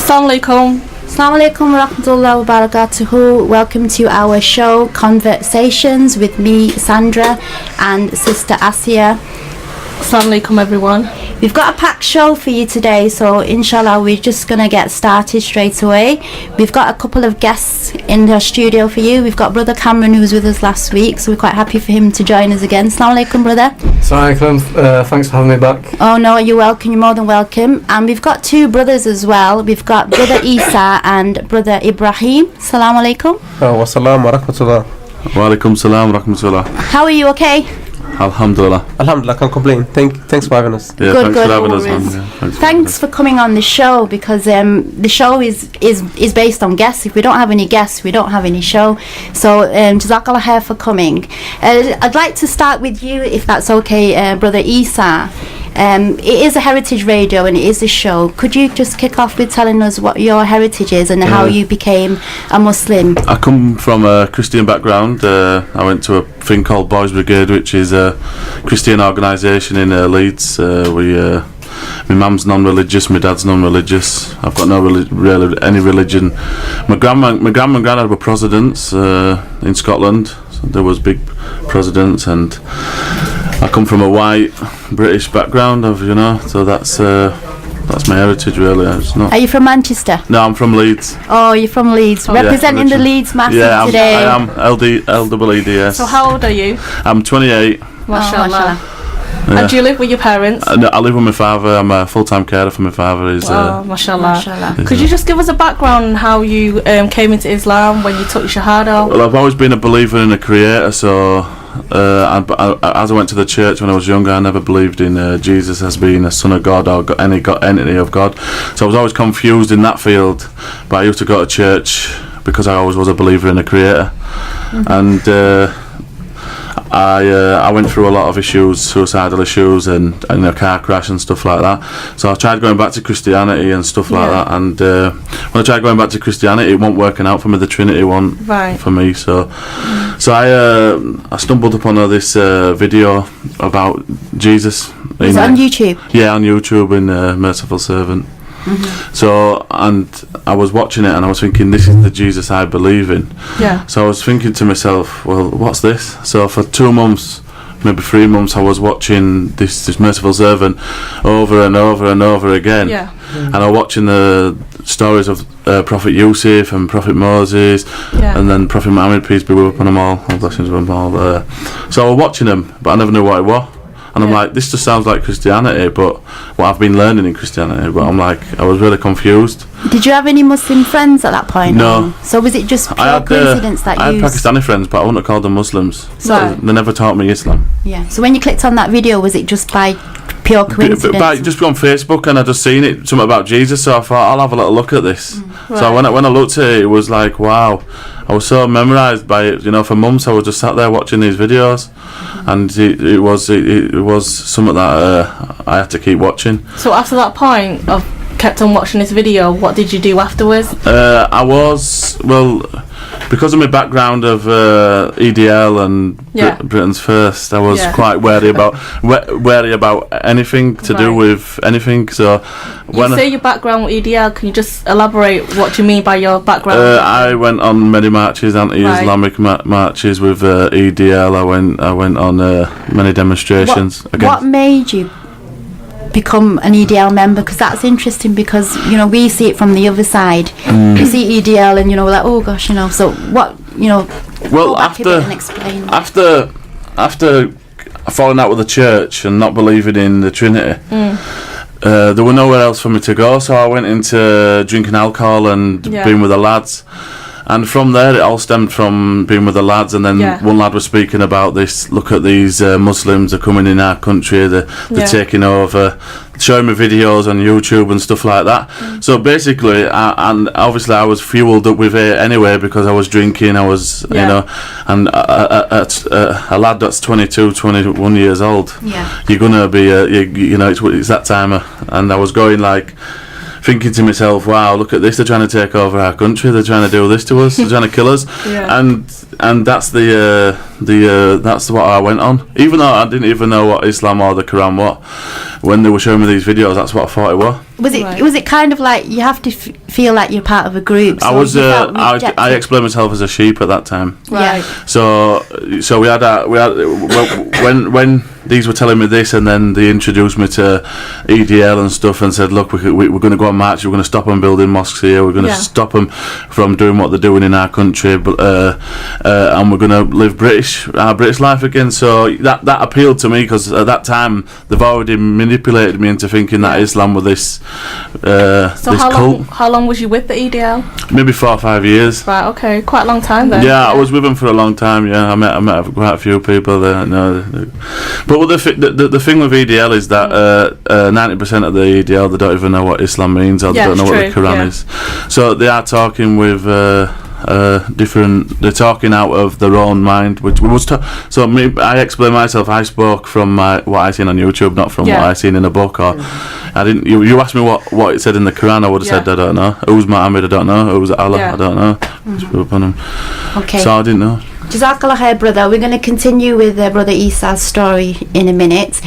Assalamu alaikum. Assalamu alaikum wa rahmatullahi wa barakatuhu. Welcome to our show ConvertSations with me, Sandra, and sister Aasiyah. Assalamu alaikum everyone. We've got a packed show for you today, so inshallah we're just going to get started straight away. We've got a couple of guests in the studio for you. We've got Brother Cameron, who was with us last week, so we're quite happy for him to join us again. Assalamu alaikum, brother. Assalamu alaikum. Thanks for having me back. Oh no, you're welcome, you're more than welcome. And we've got two brothers as well. We've got Brother Isa and Brother Ibrahim. Assalamu alaikum. Wassalam wa rahmatullah. Wa alaikum salam wa rahmatullah. How are you, okay? Alhamdulillah. Alhamdulillah, can't complain. Thanks for having us. Yeah, Good, thanks good, for having no us, man. worries. Yeah, Thanks for coming on the show, because the show is based on guests. If we don't have any guests, we don't have any show. So Jazakallah khair for coming. I'd like to start with you, if that's okay, Brother Isa. It is a heritage radio and it is a show. Could you just kick off with telling us what your heritage is and how you became a Muslim? I come from a Christian background. I went to a thing called Boys Brigade, which is a Christian organisation in Leeds. My mum's non-religious, my dad's non-religious. I've got no really any religion. My grandma and granddad were presidents in Scotland. So there was big presidents, and I come from a white British background, so that's my heritage really. Are you from Manchester? No, I'm from Leeds. Oh, you're from Leeds, representing the Leeds Massive today. I am LEED, yes. So how old are you? I'm 28. Mashallah. Yeah. And do you live with your parents? No, I live with my father. I'm a full-time carer for my father. Mashallah. Could you just give us a background on how you came into Islam, when you took your Shahada? Well, I've always been a believer in a creator, so as I went to the church when I was younger, I never believed in Jesus as being a son of God or any entity of God. So I was always confused in that field, but I used to go to church because I always was a believer in a creator. And I went through a lot of issues, suicidal issues, and a car crash and stuff like that. So I tried going back to Christianity and stuff like that. And when I tried going back to Christianity, it wasn't working out for me. The Trinity wasn't for me. So I stumbled upon this video about Jesus. Is it on YouTube? Yeah, on YouTube in Merciful Servant. So, and I was watching it and I was thinking, this is the Jesus I believe in. Yeah. So I was thinking to myself, well, what's this? So for 2 months, maybe 3 months, I was watching this Merciful Servant over and over and over again. Yeah. And I was watching the stories of Prophet Yusuf and Prophet Moses, and then Prophet Muhammad, peace be upon them all, blessings upon them all. So I was watching them, but I never knew what it was. And I'm like, this just sounds like Christianity, but what I've been learning in Christianity. But I'm like, I was really confused. Did you have any Muslim friends at that point? No. So was it just pure coincidence that I had Pakistani friends, but I wouldn't have called them Muslims. So they never taught me Islam. Yeah. So when you clicked on that video, was it just by pure coincidence? Just on Facebook, and I just seen it, something about Jesus, so I thought, I'll have a little look at this. So when I looked at it, it was like, wow. I was so memorised by it, for months I was just sat there watching these videos, and it was something that I had to keep watching. So after that point of kept on watching this video, what did you do afterwards? I was, because of my background of EDL and Britain's First, I was quite wary about anything to do with anything. So when you say your background with EDL, can you just elaborate what do you mean by your background? I went on many marches, anti-Islamic marches with EDL. I went on many demonstrations. What made you become an EDL member? Because that's interesting, because we see it from the other side. We see EDL and we're like, oh gosh, so what, well, after falling out with the church and not believing in the Trinity, there were nowhere else for me to go, so I went into drinking alcohol and being with the lads. And from there, it all stemmed from being with the lads, and then one lad was speaking about this. Look at these Muslims are coming in our country. They're taking over, showing me videos on YouTube and stuff like that. So basically, and obviously, I was fueled up with it anyway because I was drinking. I was, and a lad that's 22, 21 years old, you're gonna be, it's that time, and I was going like, thinking to myself, wow, look at this, they're trying to take over our country, they're trying to do this to us, they're trying to kill us. And that's that's what I went on, even though I didn't even know what Islam or the Quran was. When they were showing me these videos, that's what I thought it was. Was it Right. was it kind of like you have to feel like you're part of a group? So I was you felt I rejected? explained myself as a sheep at that time. Right. So we had when these were telling me this, and then they introduced me to EDL and stuff, and said, look, we're going to go on march. We're going to stop them building mosques here. We're going to stop them from doing what they're doing in our country, but and we're going to live our British life again. So that appealed to me, because at that time they've already manipulated me into thinking that Islam was this this cult. How long was you with the EDL? Maybe 4 or 5 years. Right. Okay. Quite a long time then. Yeah, I was with them for a long time. Yeah, I met quite a few people there. But the thing with EDL is that 90% of the EDL, they don't even know what Islam means, or they don't know what the Quran is. So they are talking with they're talking out of their own mind, which was I explain myself. I spoke from what I seen on YouTube, not from what I seen in a book, or I didn't. You asked me what it said in the Quran, I would have said I don't know. Who's Muhammad? I don't know. Who's Allah? I don't know. Okay. So I didn't know. Jazakallah khair, brother. We're going to continue with Brother Isa's story in a minute.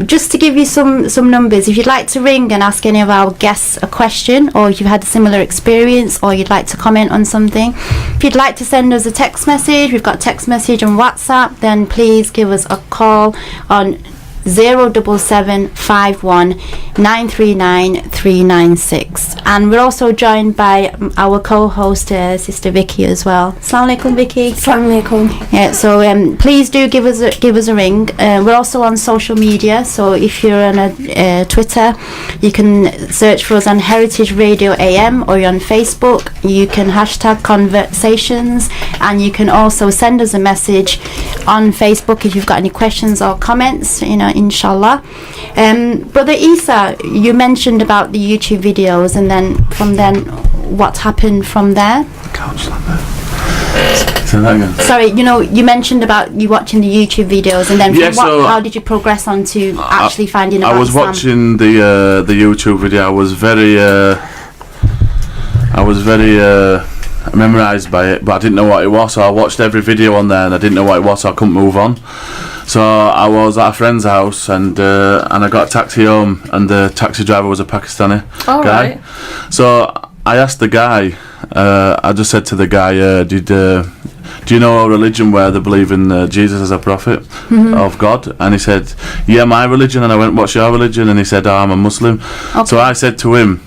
Just to give you some numbers, if you'd like to ring and ask any of our guests a question, or if you've had a similar experience, or you'd like to comment on something, if you'd like to send us a text message, we've got text message on WhatsApp, then please give us a call on 07751 939 396. And we're also joined by our co-host Sister Vicky as well. Assalamu alaikum, Vicky. Assalamu alaikum. Yeah, so please do give us a ring. We're also on social media, so if you're on Twitter, you can search for us on Heritage Radio AM, or you're on Facebook, you can hashtag ConvertSations, and you can also send us a message on Facebook if you've got any questions or comments, inshallah. Brother Isa, you mentioned about the YouTube videos, and then what happened from there? Say that again. Sorry, you mentioned about you watching the YouTube videos, and then how did you progress on to actually finding out? I was Islam? watching the YouTube video. I was very memorised by it, but I didn't know what it was, so I watched every video on there and I didn't know what it was, so I couldn't move on. So I was at a friend's house, and I got a taxi home, and the taxi driver was a Pakistani guy. Right. So I asked the guy, I just said to the guy, do you know a religion where they believe in Jesus as a prophet of God? And he said, yeah, my religion. And I went, what's your religion? And he said, I'm a Muslim. Okay. So I said to him,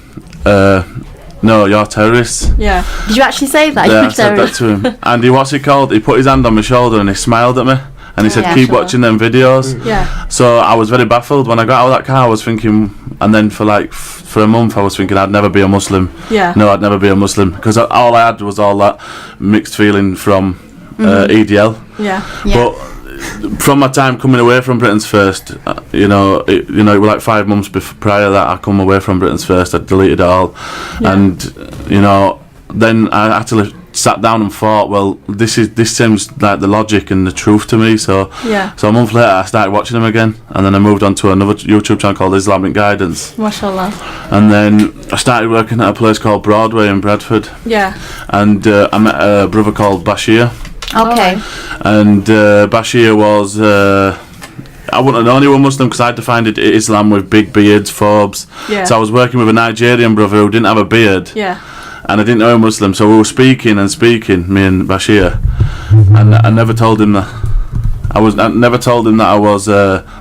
no, you're terrorists. Yeah. Did you actually say that? Yeah, I said that to him. And he put his hand on my shoulder and he smiled at me. And he said, keep watching them videos. Yeah. So I was very baffled. When I got out of that car, I was thinking, and then for a month, I was thinking I'd never be a Muslim. Yeah. No, I'd never be a Muslim. Because all I had was all that mixed feeling from EDL. Yeah. But from my time coming away from Britain's First, it was like 5 months prior that I come away from Britain's First, I deleted it all. Yeah. And, then I actually sat down and thought, well, this seems like the logic and the truth to me. So a month later I started watching them again, and then I moved on to another YouTube channel called Islamic Guidance. MashaAllah. And then I started working at a place called Broadway in Bradford. Yeah. And I met a brother called Bashir. Okay. And Bashir was I wouldn't have known he was Muslim, because I defined Islam with big beards, phobes. Yeah. So I was working with a Nigerian brother who didn't have a beard. Yeah. And I didn't know he was Muslim, so we were speaking, me and Bashir, and I never told him that. I never told him that I was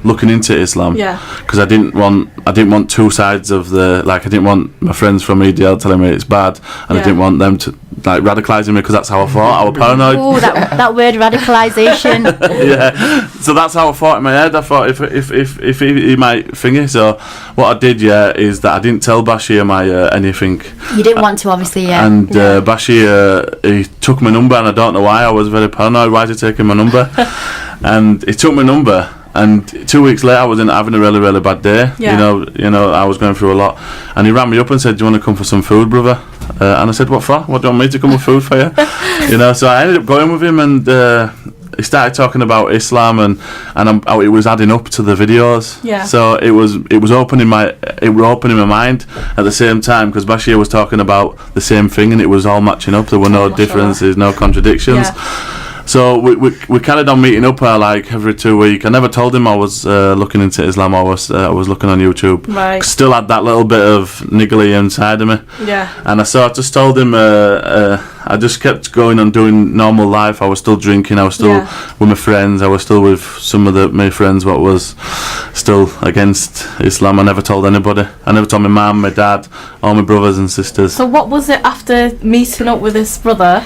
looking into Islam. Yeah. Because I didn't want two sides of I didn't want my friends from EDL telling me it's bad, and I didn't want them to radicalising me, because that's how I thought. I was paranoid. Oh, that word radicalisation. Yeah. So that's how I thought in my head. I thought if he might thingy. So what I did, is that I didn't tell Bashir my anything. You didn't want to, obviously, yeah. And Bashir, he took my number, and I don't know why. I was very paranoid. Why is he taking my number? And he took my number, and 2 weeks later I was having a really, really bad day. Yeah. I was going through a lot, and he rang me up and said, do you want to come for some food, brother? And I said, what for? What do you want me to come with food for you? So I ended up going with him, and he started talking about Islam, and it was adding up to the videos. Yeah. So it was opening my mind at the same time, because Bashir was talking about the same thing, and it was all matching up. There were no differences, no contradictions. Yeah. So we carried on meeting up like every 2 weeks. I never told him I was looking into Islam. I was looking on YouTube. Right. Still had that little bit of niggly inside of me. Yeah. And I just told him. I just kept going on doing normal life. I was still drinking. I was still with my friends. I was still with some of my friends. What was still against Islam. I never told anybody. I never told my mum, my dad, all my brothers and sisters. So what was it after meeting up with this brother?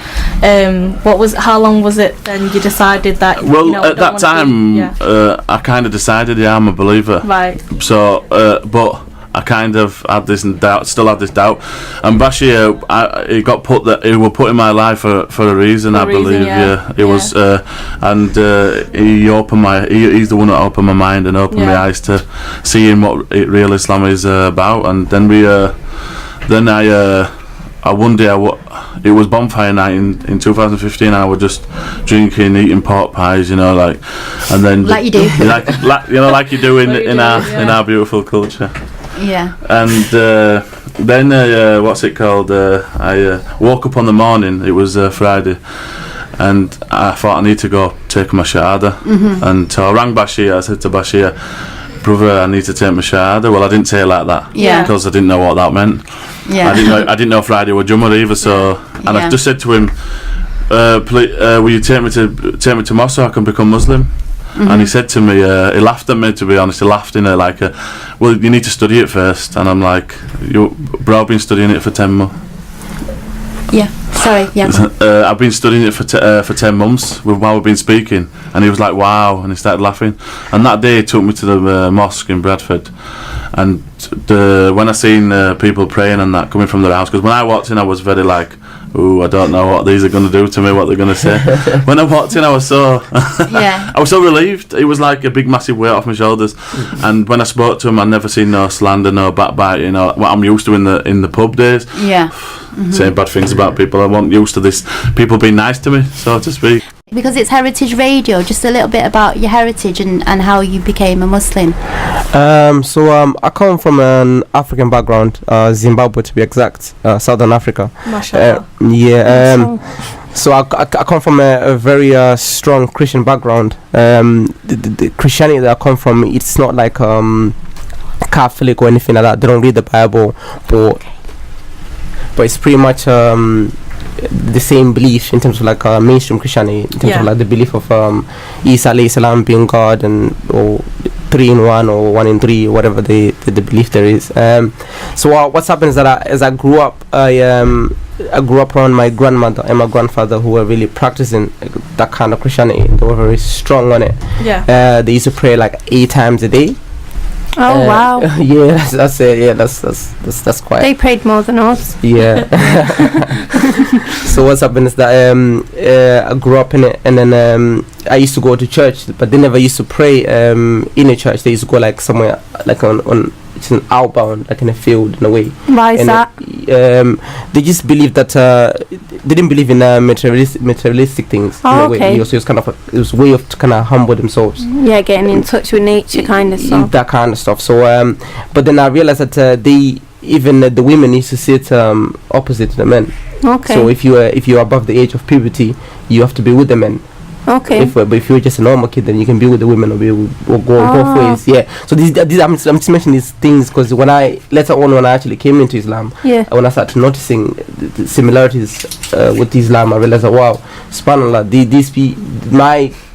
How long was it then you decided that? Well, you know, at that time, I kind of decided, I'm a believer. Right. So, but I kind of had this doubt, still had this doubt. And Bashir, he got put that he was put in my life for a reason. I believe, he was, and he opened he's the one that opened my mind and opened my eyes to seeing what real Islam is about. And then one day it was bonfire night in 2015, and I was just drinking, eating pork pies, and then like you do, like you do in our beautiful culture. Yeah. And then what's it called? I woke up on the morning. It was Friday, and I thought I need to go take my shahada. And so I rang Bashir. I said to Bashir, brother, I need to take my shahada. Well, I didn't say it like that, because I didn't know what that meant. I didn't know Friday was Jummah either. So, and I just said to him, please, will you take me to mosque so I can become Muslim? And he said to me, he laughed at me, to be honest. He laughed in it like, well, you need to study it first. And I'm like, bro, I've been studying it for 10 months. I've been studying it for 10 months while we've been speaking. And he was like, wow, and he started laughing. And that day he took me to the mosque in Bradford. And when I seen people praying and that coming from their house, because when I walked in I was very like, ooh, I don't know what these are going to do to me, what they're going to say. When I walked in I was so I was so relieved. It was like a big massive weight off my shoulders. And when I spoke to him, I'd never seen no slander, no backbiting, what I'm used to in the pub days. Saying bad things about people. I wasn't used to this, people being nice to me, so to speak. Because it's Heritage Radio, just a little bit about your heritage and how you became a Muslim. I come from an African background, Zimbabwe to be exact, Southern Africa. Mashallah. So I come from a very strong Christian background. The Christianity that I come from, it's not like Catholic or anything like that. They don't read the Bible, but it's pretty much the same belief in terms of like mainstream Christianity, in terms of like the belief of Isa alayhi salam being God, and or 3 in 1 or 1 in 3, whatever the belief there is. So what's happened is that as I grew up, I grew up around my grandmother and my grandfather, who were really practicing that kind of Christianity. They were very strong on it. They used to pray like 8 times a day. Oh wow! That's it. Yeah, that's quite. They prayed more than us. Yeah. So what's happened is that I grew up in it, and then I used to go to church, but they never used to pray in a church. They used to go like somewhere like on it's an outbound, like in a field in a way. Why is that? They just believe that they didn't believe in materialistic things. Oh, in a way. So it was a way of to kind of humble themselves. Yeah, getting in touch with nature, kind of stuff. That kind of stuff. So, but then I realized that the women used to sit opposite the men. Okay. So if you're above the age of puberty, you have to be with the men. Okay. But if you're just a normal kid, then you can be with the women or go both ways. Yeah. So these I'm just mentioning these things because when I actually came into Islam, when I started noticing the similarities with Islam, I realized that wow, subhanallah,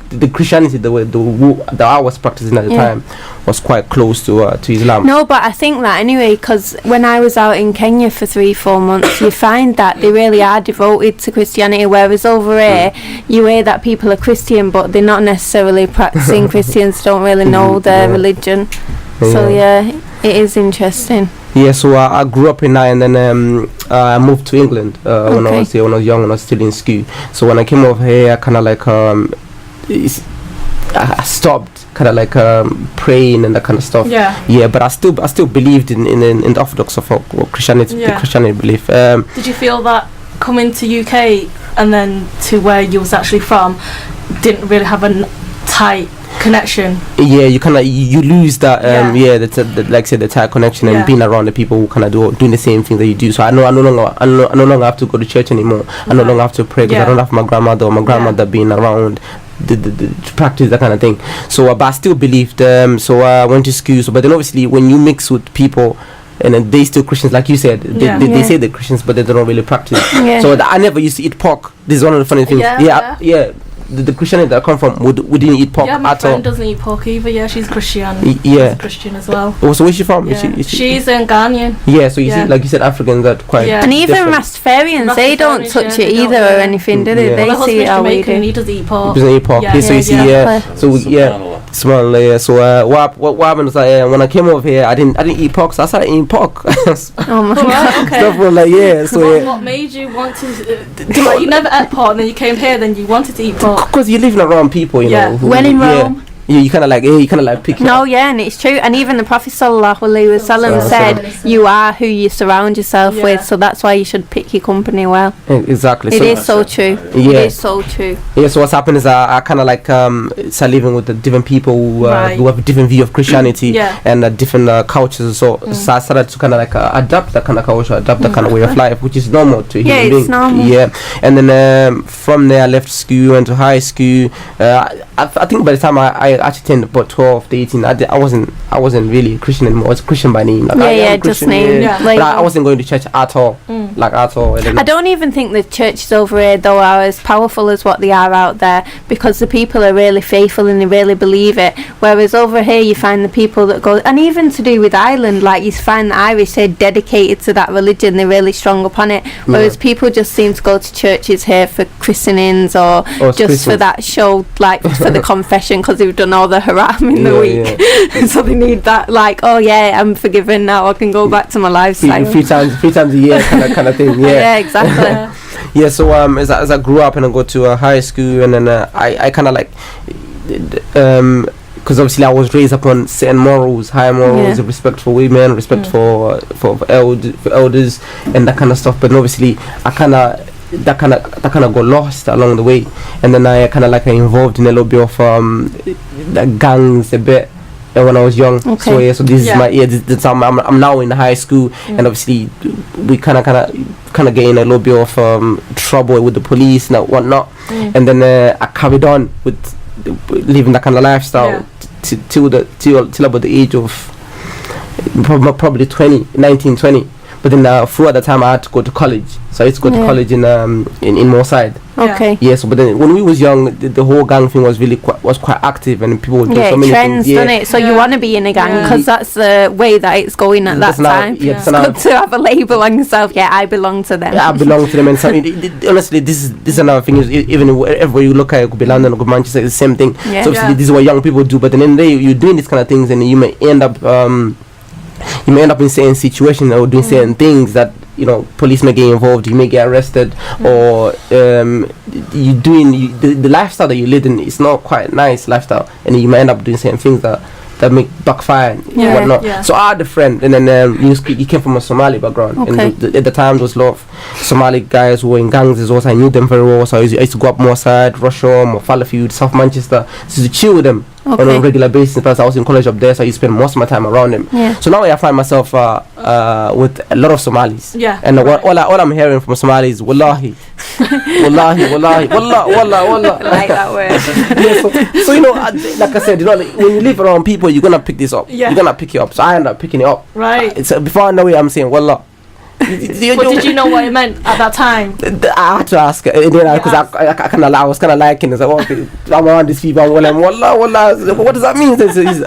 the Christianity that I was practicing at the time was quite close to Islam. No, but I think that anyway, because when I was out in Kenya for 3-4 months, you find that they really are devoted to Christianity, whereas over here you hear that people are Christian but they're not necessarily practicing. Christians don't really know their religion. So it is interesting. Yeah, so I grew up in that, and then I moved to England when I was young, when I was still in school. So when I came over here, I kind of like I stopped kind of like praying and that kind of stuff. But I still believed in the orthodox of Christianity, the Christianity belief. Did you feel that coming to UK and then to where you was actually from didn't really have a tight connection. Yeah, you kind of you lose that like I said, the tight connection and being around the people who kind of doing the same thing that you do. So I no longer have to go to church anymore. I no longer have to pray because I don't have my grandmother or my grandmother being around the practice, that kind of thing. So but I still believed. So I went to school. So but then obviously when you mix with people and then they still Christians, like you said, they say they're Christians but they don't really practice. So I never used to eat pork. This is one of the funny things. The Christianity that I come from, we didn't eat pork at all. My friend doesn't eat pork either. Yeah, she's Christian. She's a Christian as well. Oh, so where's she from? Yeah. She's Ghanaian. Yeah, so you see, like you said, Africans are quite and even Rastafarians, they don't touch it either or anything, do they? They see it how we do. He doesn't eat pork. Doesn't eat pork. So you see, subhanallah. So what happened was when I came over here, I didn't eat pork, so I started eating pork. Oh my god. Okay. Stuff was like So what made you want to? Like you never ate pork, and then you came here, then you wanted to eat pork. Because you're living around people, you know. When in Rome. You kind of like pick. And it's true. And even the Prophet sallallahu alaihi wasallam said, "You are who you surround yourself with." So that's why you should pick your company well. Exactly. It is so true. Yeah. It is so true. Yeah. So what's happened is I kind of like start living with the different people who have a different view of Christianity and different cultures. So I started to kind of like adapt that kind of culture, adapt that kind of way of life, which is normal to human beings. It's normal. Yeah. And then from there I left school, went to high school. I think by the time I actually turned about 12 to 18, I wasn't really Christian anymore. I was Christian by name. Like, just name. But I wasn't going to church at all. Like at all. I don't even think the churches over here though are as powerful as what they are out there, because the people are really faithful and they really believe it. Whereas over here you find the people that go, and even to do with Ireland, like you find the Irish are dedicated to that religion, they're really strong upon it. Whereas people just seem to go to churches here for christenings or just Christmas. For that show, like for the confession, because they've done all the haram in the week. So they need that, like, oh yeah, I'm forgiven now, I can go back to my lifestyle. Three times a year kind of thing. Yeah, exactly. So as I grew up and I go to high school, and then I kind of like because obviously I was raised upon certain morals, high morals, respect for women, respect for elders and that kind of stuff. But obviously that kind of got lost along the way, and then I kind of like involved in a little bit of like gangs a bit when I was young. So this is my this time I'm now in high school, and obviously we kind of get in a little bit of trouble with the police and whatnot, and then I carried on with living that kind of lifestyle till about the age of probably 20. But then throughout the time I had to go to college, so I used to go to college in Moorside. So but then when we was young, the whole gang thing was really quite active, and people would do so many trends, things. Doesn't it? So you want to be in a gang because that's the way that it's going at that time. It's good to have a label on yourself. Yeah, I belong to them. I belong to them, and so honestly, this is another thing. Is even everywhere you look at, it could be London, it could be Manchester, it's the same thing. So obviously, this is what young people do. But then in the day, you're doing these kind of things, and you may end up in certain situations or doing certain things that police may get involved, you may get arrested, or you doing the lifestyle that you live in is not quite nice lifestyle, and you may end up doing certain things that make backfire and whatnot. So I had a friend, and then he came from a Somali background, and at the time there was a lot of Somali guys who were in gangs as well, so I knew them very well. So I used to go up Moorside, Rusholme, or Fallowfield, South Manchester, to chill with them on a regular basis. Plus I was in college up there, so I used to spend most of my time around them. So now I find myself with a lot of Somalis, and all I'm hearing from Somalis, wallahi, wallahi, wallah. I like that word. So like I said, when you live around people, you're gonna pick this up. You're gonna pick it up. So I end up picking it up. Right. So before I know it, I'm saying wallah. But did you know what it meant at that time? I had to ask, because I was kind of liking it. So, okay, I'm around these people. I'm like, wallah. What does that mean?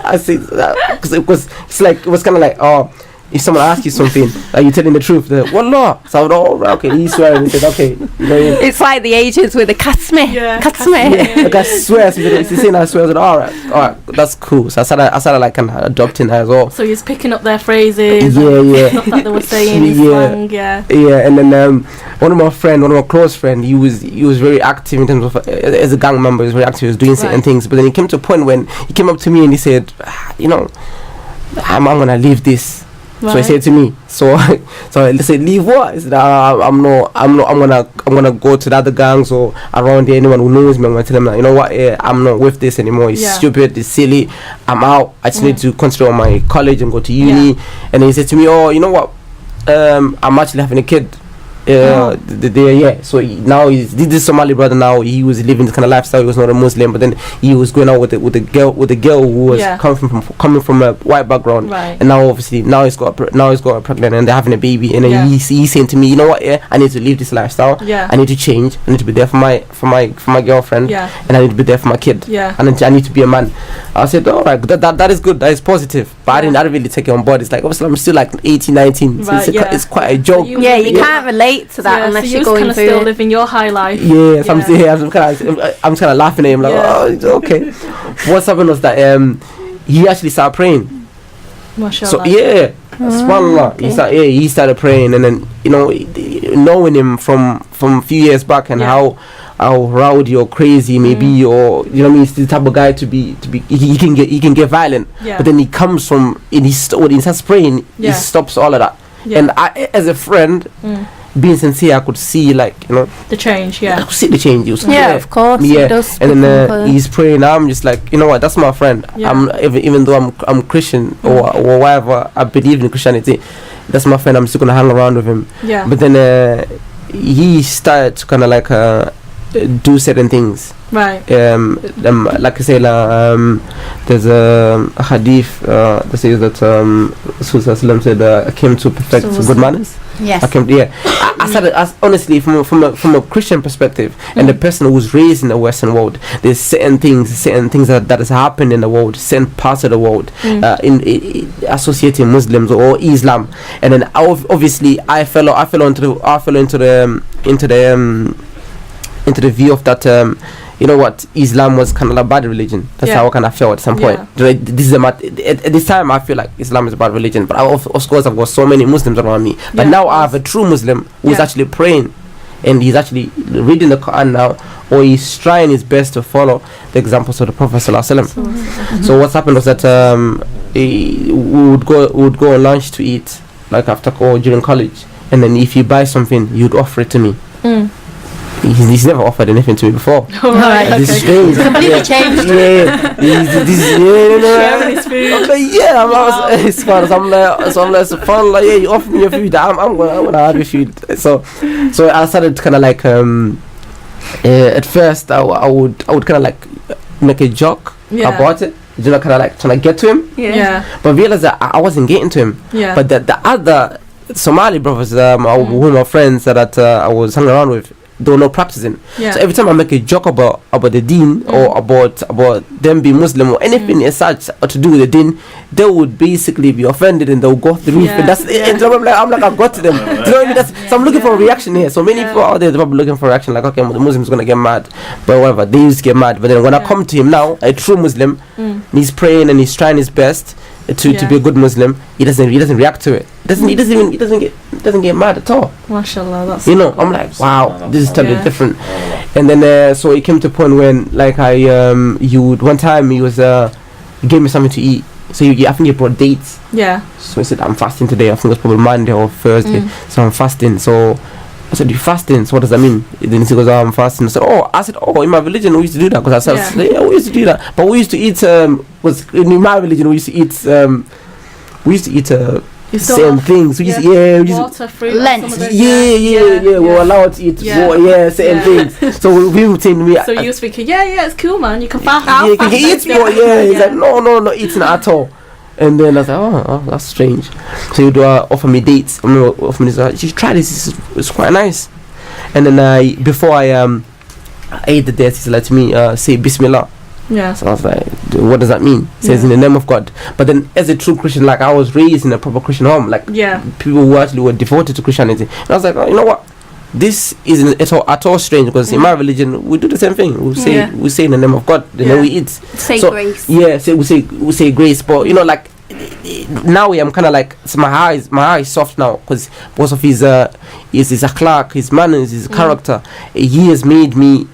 I said, because it was kind of like, oh, if someone asks you something, are you telling the truth? Wallah. So I would, okay, he's swearing. He said, okay. It's like the ages with the Katsme. Like I swear. So he's saying I swear. I said, all right, that's cool. So I started like kind of adopting her as well. So he's picking up their phrases. Stuff that they were saying in slang. And then one of my close friends, he was very active in terms of as a gang member. He was very active. He was doing certain things. But then he came to a point when he came up to me and he said, I'm gonna leave this. So he said to me, so I said, leave what? He said, I'm gonna go to the other gangs or around there, anyone who knows me. I'm gonna tell them that, you know what, I'm not with this anymore. It's stupid, it's silly. I'm out. I just need to concentrate on my college and go to uni. And then he said to me, oh, you know what? I'm actually having a kid. So now this Somali brother, now he was living this kind of lifestyle. He was not a Muslim, but then he was going out with a girl who was coming from a white background, and now obviously he's got pregnant and they're having a baby, and then he's saying to me, you know what, I need to leave this lifestyle. I need to change. I need to be there for my girlfriend, and I need to be there for my kid. And I need to be a man. I said, all right, that is good, that is positive, but I didn't really take it on board. It's like, obviously I'm still like 18, 19, so it's quite a joke. You can't relate to that unless you're going through still living your high life. So I'm kind of laughing at him like, oh, it's okay. What's happened was that he actually started praying. Mashallah. So subhanallah, he started praying, and then, you know, knowing him from a few years back, and how rowdy or crazy maybe, or, you know what I mean, he's the type of guy to be he can get violent, but then he comes from, when he starts praying, he stops all of that. And I, as a friend, being sincere, I could see, like, you know, the change. I could see the change. It was of course. It does. And then he's praying. I'm just like, you know what? That's my friend. I'm even though I'm Christian or whatever, I believe in Christianity. That's my friend. I'm still gonna hang around with him. But then he started to kind of like do certain things. Like I say, there's a hadith that says that Rasul said, I came to perfect good manners. I started, honestly, from a Christian perspective, and the person who was raised in the Western world, there's certain things that has happened in the world, certain parts of the world, in associating Muslims or Islam, and then obviously I fell into the view of that. You know what, Islam was kind of a bad religion. That's how I kind of felt at some point. At this time I feel like Islam is a bad religion, but of course I've got so many Muslims around me. But now I have a true Muslim who's actually praying, and he's actually reading the Quran now, or he's trying his best to follow the examples of the Prophet ﷺ. So what's happened was that we would go on lunch to eat, like after or during college, and then if you buy something, you'd offer it to me. He's never offered anything to me before. This is strange. Completely changed. SubhanAllah, you offer me your food, I'm gonna have your food. So I started to kind of like at first I would kind of like make a joke about it, you know, kind of like trying to get to him. But realized that I wasn't getting to him. But the other Somali brothers, who my friends that I was hanging around with, they were not practicing. So every time I make a joke about the deen, or about them being Muslim or anything as such or to do with the deen, they would basically be offended and they'll go off the roof. And that's and so I'm like I've got to them. Do you know what I mean? So I'm looking for a reaction here. So many people out there, they're probably looking for a reaction, like, okay, the Muslim's gonna get mad, but whatever, they used to get mad. But then when I come to him now, a true Muslim, he's praying and he's trying his best to be a good Muslim, he doesn't react to it. He doesn't get mad at all. Mashallah, that's, you know, I'm like, wow, this is totally different. And then so it came to a point when, like, one time he gave me something to eat. So I think he brought dates. So he said, I'm fasting today. I think it was probably Monday or Thursday. So I'm fasting. So I said, you fasting? So what does that mean? Then he goes, I'm fasting. I said, in my religion we used to do that. Because I said, we used to do that. But we used to eat, was in my religion we used to eat same things. We used water, fruit, Lent. We were allowed to eat water, certain things. So we would say to me. So you was thinking, it's cool, man. You can fast. You can eat more. He's like, no, not eating at all. And then I was like, oh, that's strange. So he would offer me dates. I remember offer me this. You should try this. It's quite nice. And then before I ate the dates, he said to me, say Bismillah. So I was like, what does that mean? It says in the name of God. But then as a true Christian, like, I was raised in a proper Christian home, like people who actually were devoted to Christianity. And I was like, you know what? This isn't at all strange, because in my religion we do the same thing. We say in the name of God, and then we eat. Say grace. We say grace. But you know, like, now I'm kind of like, so my heart is soft now, because of his akhlaq, his manners, his character. He has made me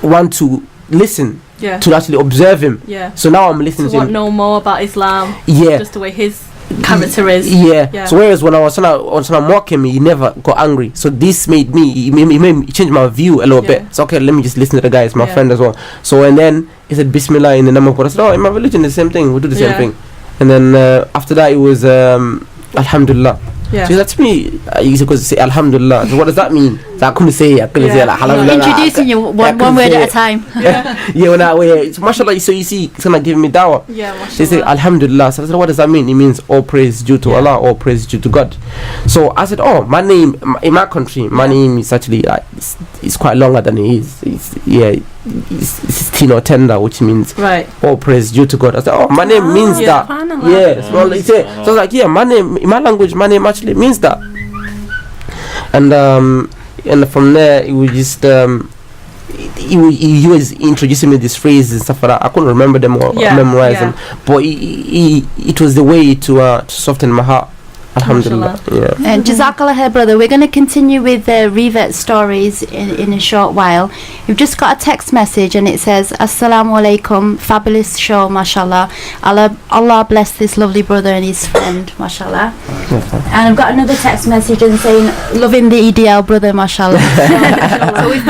want to listen. To actually observe him. So now I'm listening to him. Know more about Islam. Just the way his character is. Yeah. So whereas when I was trying to mock him, he never got angry. So this made me change my view a little bit. So okay, let me just listen to the guy. It's my friend as well. So and then he said Bismillah in the name of God. I said, oh, in my religion the same thing. We do the same thing. And then after that it was Alhamdulillah. Yeah. So that's me. I used to say Alhamdulillah. So what does that mean? So I couldn't say like, Alhamdulillah. Introducing you one word at a time. So mashallah, so you see, it's gonna give me dawah. Yeah, mashallah. They say Alhamdulillah. So I said, what does that mean? It means all praise due to Allah, all praise due to God. So I said, oh, my name in my country, my name is actually it's quite longer than it is. It's Tino Tender, which means all praise due to God. I said, oh, my name means that. Yes. Well, so I was like, yeah, my name in my language, my name actually means that. And from there it was just he was introducing me these phrases and stuff like that. I couldn't remember them or memorize them, but it was the way to soften my heart. Alhamdulillah. Yeah. And Jazakallah khair, brother. We're going to continue with the Revert stories in a short while. We've just got a text message and it says, Assalamu alaikum, fabulous show, mashallah. Allah bless this lovely brother and his friend, mashallah. And I've got another text message and saying, loving the EDL brother, mashallah. So we're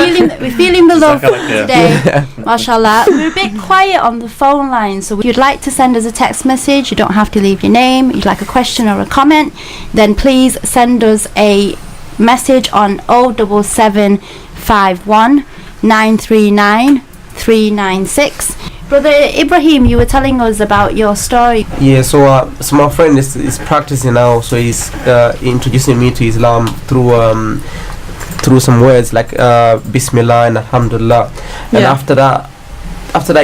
feeling the love today, mashallah. We're a bit quiet on the phone line, so if you'd like to send us a text message, you don't have to leave your name. You'd like a question or a comment, then please send us a message on 07751 939 396. Brother Ibrahim, you were telling us about your story. Yeah, so my friend is practicing now, so he's introducing me to Islam through some words like Bismillah and Alhamdulillah. And after that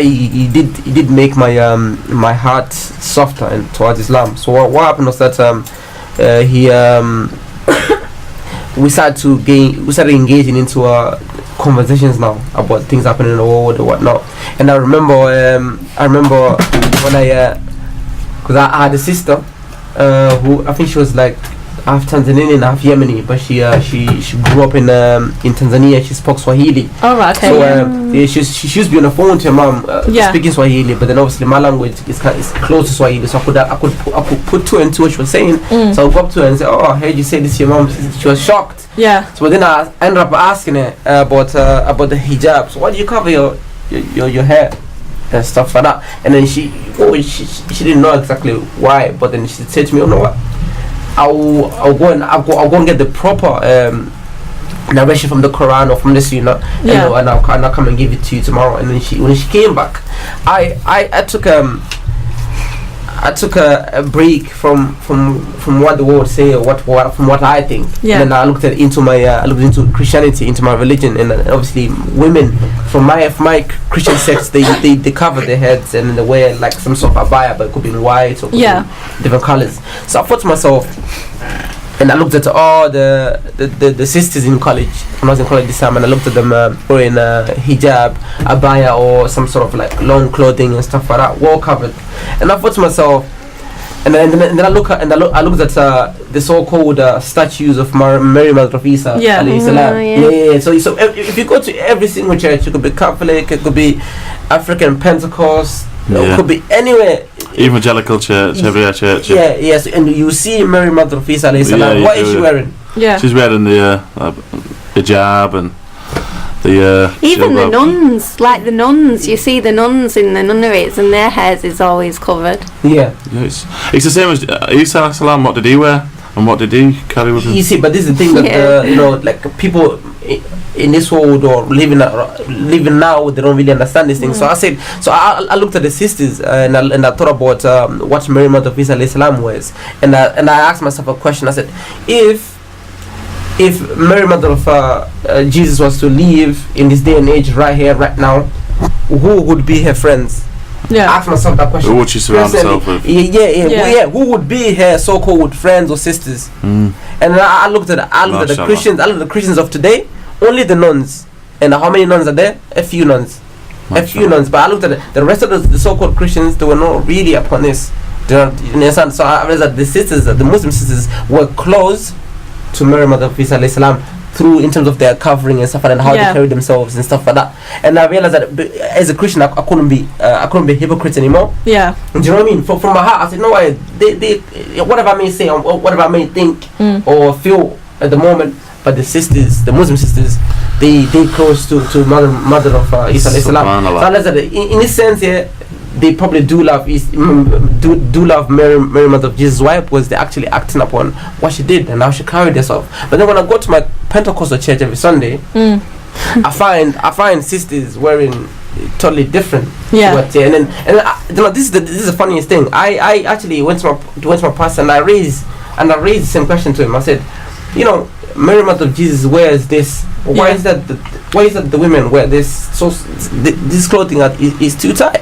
he did make my heart softer and towards Islam. So what happened was that we started engaging into conversations now about things happening in the world or whatnot. And I remember when because I had a sister who I think she was like half Tanzanian and half Yemeni, but she grew up in Tanzania. She spoke Swahili. Oh, right, okay. So she used to be on the phone to her mom speaking Swahili, but then obviously my language is close to Swahili, so I could put two and two what she was saying. So I would go up to her and say, oh, I heard you say this to your mom. She was shocked. Yeah. So then I ended up asking her about the hijab. So why do you cover your hair and stuff like that? And then she didn't know exactly why, but then she said to me, oh, no, what? I'll go and get the proper narration from the Quran or from the Sunnah, and I'll come and give it to you tomorrow. And then when she came back, I took a break from what the world say or from what I think. And then I looked into Christianity, into my religion, and obviously women from my Christian sects they cover their heads and they wear like some sort of abaya, but it could be in white or could be in different colors. So I thought to myself, and I looked at all the sisters in college when I was in college this time, and I looked at them wearing hijab, abaya, or some sort of like long clothing and stuff like that, well covered. And I thought to myself, and then I looked at the so-called statues of Mary Mother of Isa. So if you go to every single church, it could be Catholic, it could be African Pentecost, it could be anywhere. Evangelical church, every church. Yes, and you see Mary Mother of Isa. What is she wearing? She's wearing the hijab and even the nuns, like the nuns, you see the nuns in the nunneries and their hairs is always covered. It's the same as Isa salam. What did he wear and what did he carry with him? You see, but this is the thing that like people in this world or living now, they don't really understand these things. So I looked at the sisters and I thought about what Mary Mother of Isa salam wears, and I asked myself a question. I said, if Mary Mother of Jesus was to live in this day and age, right here, right now, who would be her friends? I asked myself that question. Who would she surround herself with? Who would be her so-called friends or sisters? And I looked at the Christians. I looked at the Christians of today. Only the nuns. And how many nuns are there? A few nuns. But I looked at the rest of the so-called Christians. They were not really upon this. You understand? So I realized that the Muslim sisters, were close to Mary Mother of Isa salam, through in terms of their covering and stuff like that, and how Yeah. they carry themselves and stuff like that. And I realized that as a Christian, I couldn't be hypocrite anymore. Yeah. Do you know what I mean? From my heart, I said, no, they whatever I may say or whatever I may think or feel at the moment, but the sisters, the Muslim sisters, they close to mother of Isa alayhi salam. So I realized that in this sense, yeah, they probably do love Mary, mother of Jesus. Why? Because they're actually acting upon what she did and how she carried herself. But then when I go to my Pentecostal church every Sunday, I find sisters wearing totally different. Yeah. And you know, this is the funniest thing. I actually went to my pastor and I raised the same question to him. I said, you know, Mary Mother of Jesus wears this. Why is that? Why is that the women wear this? So this clothing is too tight.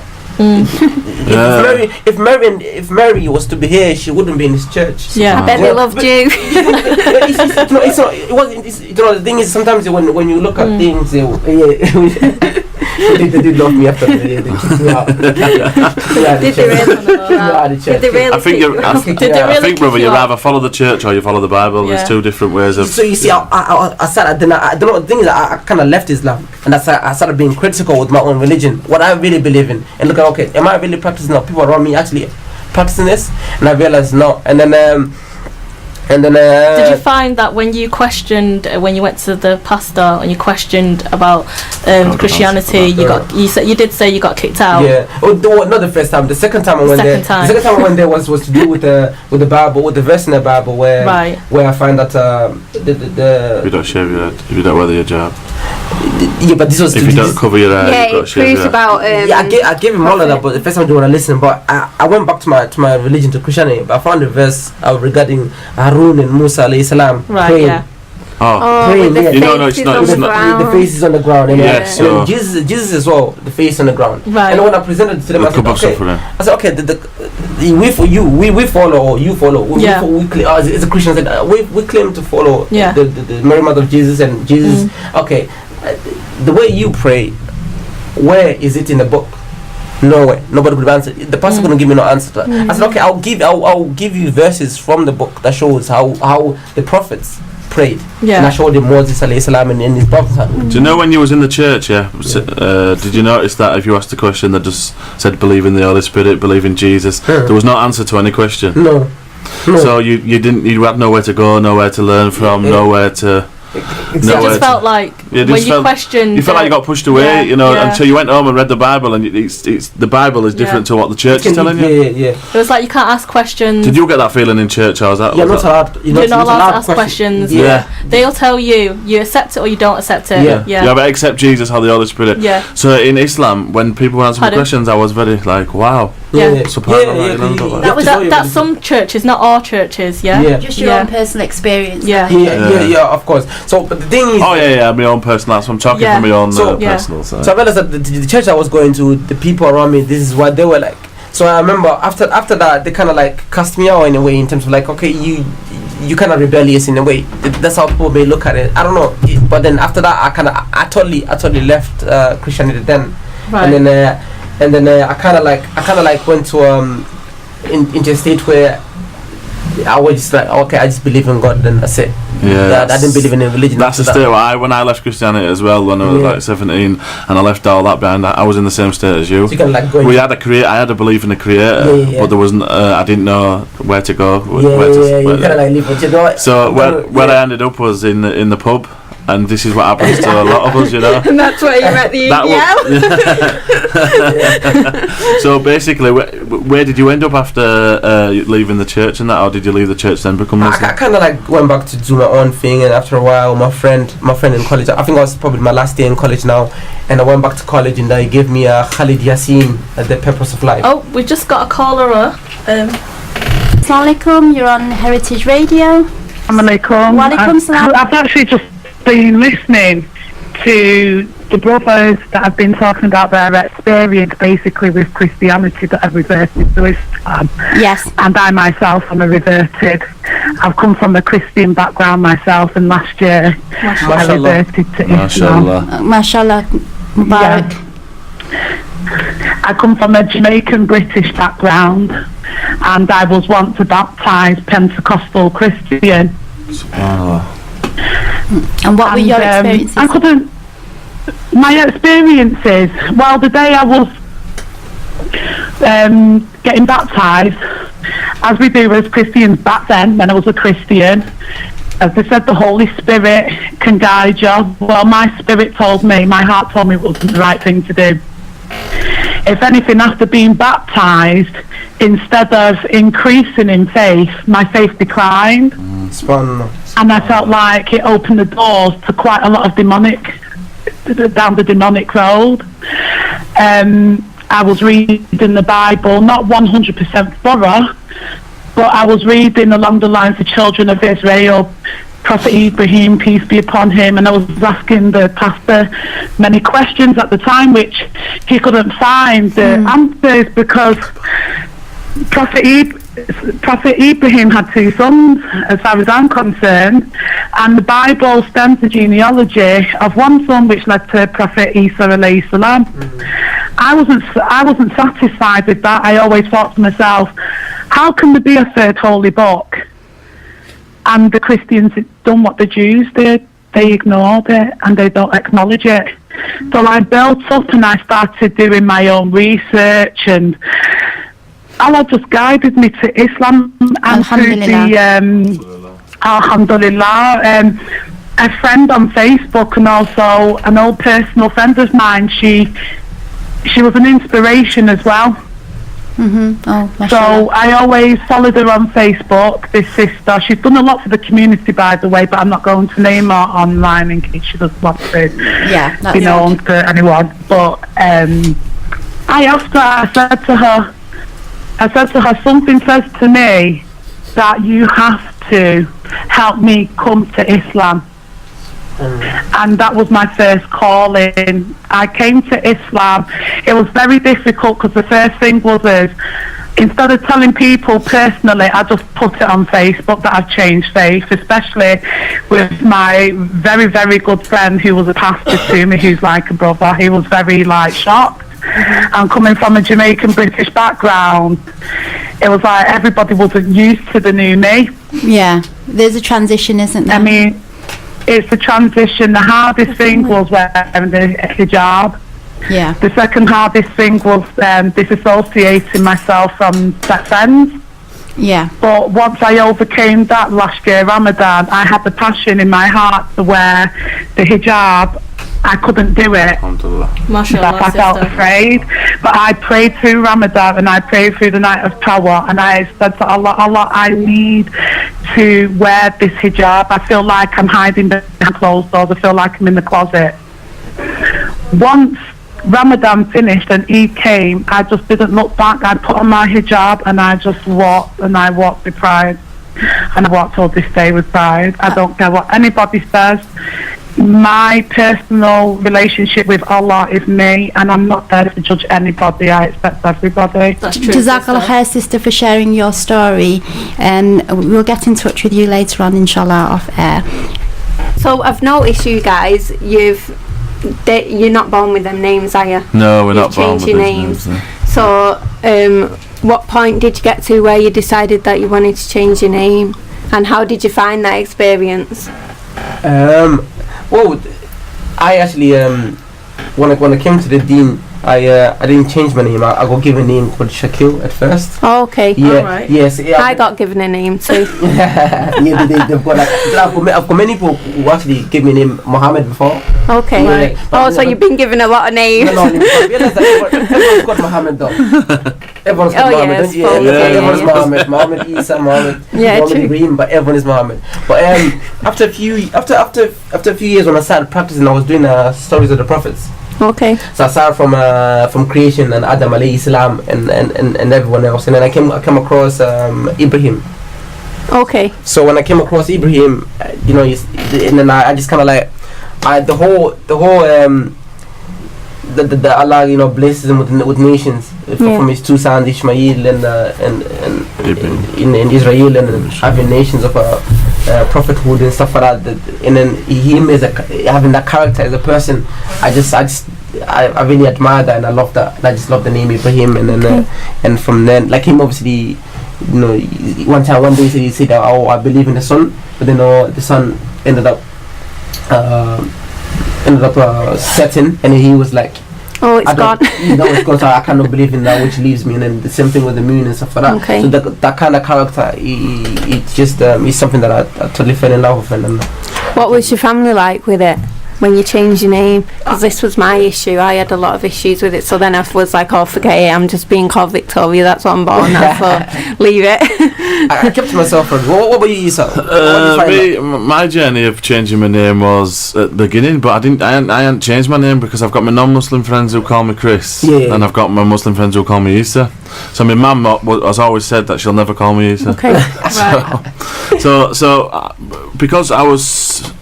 If Mary was to be here, she wouldn't be in this church. Yeah. I bet they loved you. The thing is, sometimes when you look at things, they did love me after they kicked me out. Did they really? I think, brother, you either follow the church or you follow the Bible. Yeah. There's two different ways of. So you see, I started. Then I don't know. The thing is, I kind of left Islam, and I started being critical with my own religion, what I really believe in, and looking, okay, am I really practicing? Or people around me actually practicing this? And I realized no. And then. Did you find that when you questioned, when you went to the pastor and you questioned about Christianity, you did say you got kicked out? Yeah. Not the first time. The second time I went there. The second time I went there was to do with the Bible, with the verse in the Bible where I find that if you don't shave your head, if you don't wear your hijab. Yeah, but this was if you don't cover your hair. Yeah, it proves about. I gave him all of that, but the first time I didn't want to listen. But I went back to my religion, to Christianity. But I found a verse regarding Harun and Musa alayhi salam praying. Yeah. Praying, with the You know, no, it's not. The face is on the ground, and, Yeah, and so- then Jesus as well, the face on the ground. Right. And when I presented it to them, I said, okay, we for you, we follow, or you follow. Yeah. It's a Christian said, we claim to follow Yeah. the Mary Mother of Jesus, and Jesus. Okay, the way you pray, where is it in the book? Nowhere. Nobody would answer. The pastor couldn't give me no answer to that. I said, okay, I'll give you verses from the book that shows how the prophets prayed. Yeah. And I showed him Moses alayhi salam and his prophets. Do you know when you was in the church? Yeah. Did you notice that if you asked a question that just said believe in the Holy Spirit, believe in Jesus, there was no answer to any question. No. So you had nowhere to go, nowhere to learn from, nowhere to. It just felt like when you questioned, you felt like you got pushed away, yeah. until you went home and read the Bible, and it's the Bible is different to what the church is telling you. Yeah. It was like you can't ask questions. Did you get that feeling in church, or was that? You're not allowed. You're not allowed to ask questions. Yeah. They'll tell you accept it or you don't accept it. Yeah. But accept Jesus or the Holy Spirit. Yeah. So in Islam, when people answer me questions, I was very like, wow. Yeah. That's some churches, not all churches. Yeah. Just your own personal experience. Yeah, of course. So, but the thing is, my own personal. That's what I'm talking from my own personal side. So I realized that the church I was going to, the people around me, this is what they were like. So I remember after that, they kind of like cast me out in a way, in terms of like, okay, you kind of rebellious in a way. That's how people may look at it. I don't know, but then after that, I totally left Christianity then, Right. and then I kind of like went to into a state where I was just like, okay, I just believe in God, then that's it. I didn't believe in religion. That's the state when I left Christianity as well, when I was like 17, and I left all that behind. I was in the same state as you. So you can like go. I had a belief in the Creator, but there wasn't. I didn't know where to go. You kind of like leave, but you know. So where I ended up was in the pub. And this is what happens to a lot of us, And that's where you met the EPL. So basically, where did you end up after leaving the church and that, or did you leave the church then become Muslim? I kind of like went back to do my own thing, and after a while, my friend in college, I think it was probably my last day in college now, and I went back to college, and they gave me a Khalid Yasin, The Purpose of Life. Oh, we just got a caller. Assalamu alaikum, you're on Heritage Radio. Assalamu alaikum. Wa alaikum salam. I've actually just been listening to the brothers that have been talking about their experience basically with Christianity that have reverted to Islam. Yes. And I myself am a reverted. I've come from a Christian background myself, and last year I reverted to Islam. Mashallah. Mubarak. I come from a Jamaican British background, and I was once a baptised Pentecostal Christian. And what were your experiences? I couldn't. My experiences. Well, the day I was getting baptised, as we do as Christians back then, when I was a Christian, as they said, the Holy Spirit can guide you. Well, my spirit told me, my heart told me it wasn't the right thing to do. If anything, after being baptised, instead of increasing in faith, my faith declined. And I felt like it opened the doors to quite a lot of down the demonic road. I was reading the Bible, not 100% thorough, but I was reading along the lines of children of Israel, Prophet Ibrahim, peace be upon him, and I was asking the pastor many questions at the time which he couldn't find the answers, because Prophet Ibrahim had 2 sons, as far as I'm concerned, and the Bible stems the genealogy of one son which led to Prophet Isa alayhi salam. I wasn't satisfied with that. I always thought to myself, how can there be a third holy book? And the Christians had done what the Jews did. They ignored it and they don't acknowledge it. So I built up and I started doing my own research, and Allah just guided me to Islam and through the Alhamdulillah. A friend on Facebook and also an old personal friend of mine, she was an inspiration as well. So I always followed her on Facebook, this sister. She's done a lot for the community, by the way, but I'm not going to name her online in case she doesn't want to be known to anyone. But I asked her, I said to her, something says to me that you have to help me come to Islam. And that was my first calling. I came to Islam. It was very difficult because the first thing was instead of telling people personally, I just put it on Facebook that I've changed faith, especially with my very, very good friend who was a pastor to me, who's like a brother. He was very shocked. And coming from a Jamaican British background, it was like everybody wasn't used to the new me. Yeah, there's a transition, isn't there? I mean, it's the transition. The hardest thing was wearing the hijab. Yeah. The second hardest thing was disassociating myself from set friends. Yeah. But once I overcame that last year, Ramadan, I had the passion in my heart to wear the hijab. I couldn't do it. Mashallah, I felt afraid. But I prayed through Ramadan and I prayed through the night of Tawah, and I said to Allah, I need to wear this hijab. I feel like I'm hiding behind closed doors. I feel like I'm in the closet. Once Ramadan finished and Eid came, I just didn't look back. I put on my hijab and I just walked, and I walked with pride. And I walked all this day with pride. I don't care what anybody says. My personal relationship with Allah is me, and I'm not there to judge anybody. I expect everybody. That's true. Jazakallah khair, sister, for sharing your story, and we'll get in touch with you later on, inshallah, off air. So I've noticed you guys, you're not born with them names, are you? No, we're not born with those names. No. So what point did you get to where you decided that you wanted to change your name, and how did you find that experience? Well, I actually when I came to the Deen, I didn't change my name. I got given a name called Shakil at first. Oh, okay. Yeah. Alright. Yes. Yeah, I got given a name too. yeah, they've got I've got many people who actually gave me a name Mohammed before. Okay. Yeah, so you've been given a lot of names. No, everyone's got Mohammed though. Everyone's got Mohammed. Everyone's Mohammed. Mohammed Isa, Mohammed Ibrahim, but everyone is Mohammed. But after a few years, when I started practicing, I was doing stories of the prophets. Okay. So I started from creation and Adam alayhi salam and everyone else, and then I came across Ibrahim. Okay. So when I came across Ibrahim, and then I just kind of the whole Allah blesses him with nations from his 2 sons Ishmael and Israel, and having nations of prophethood and stuff like that. And then him as having that character as a person, I really admire that, and I love that. I just love the name Ibrahim, and then and from then, like him, obviously, one day he said, "Oh, I believe in the son," but then the son ended up ended up setting, and he was like, oh, it's gone. It's gone, so I cannot believe in that, which leaves me. And then the same thing with the moon and stuff like that. Okay. So that kind of character, it's just is something that I totally fell in love with. And what was your family like with it when you changed your name? Because this was my issue. I had a lot of issues with it. So then I was like, oh, forget it. I'm just being called Victoria. That's what I'm born now. So leave it. I kept to myself. What about you, yourself? My journey of changing my name was at the beginning, but I hadn't changed my name because I've got my non-Muslim friends who call me Chris, and I've got my Muslim friends who call me Aasiyah. So my mum has always said that she'll never call me Aasiyah. Okay. So because I was,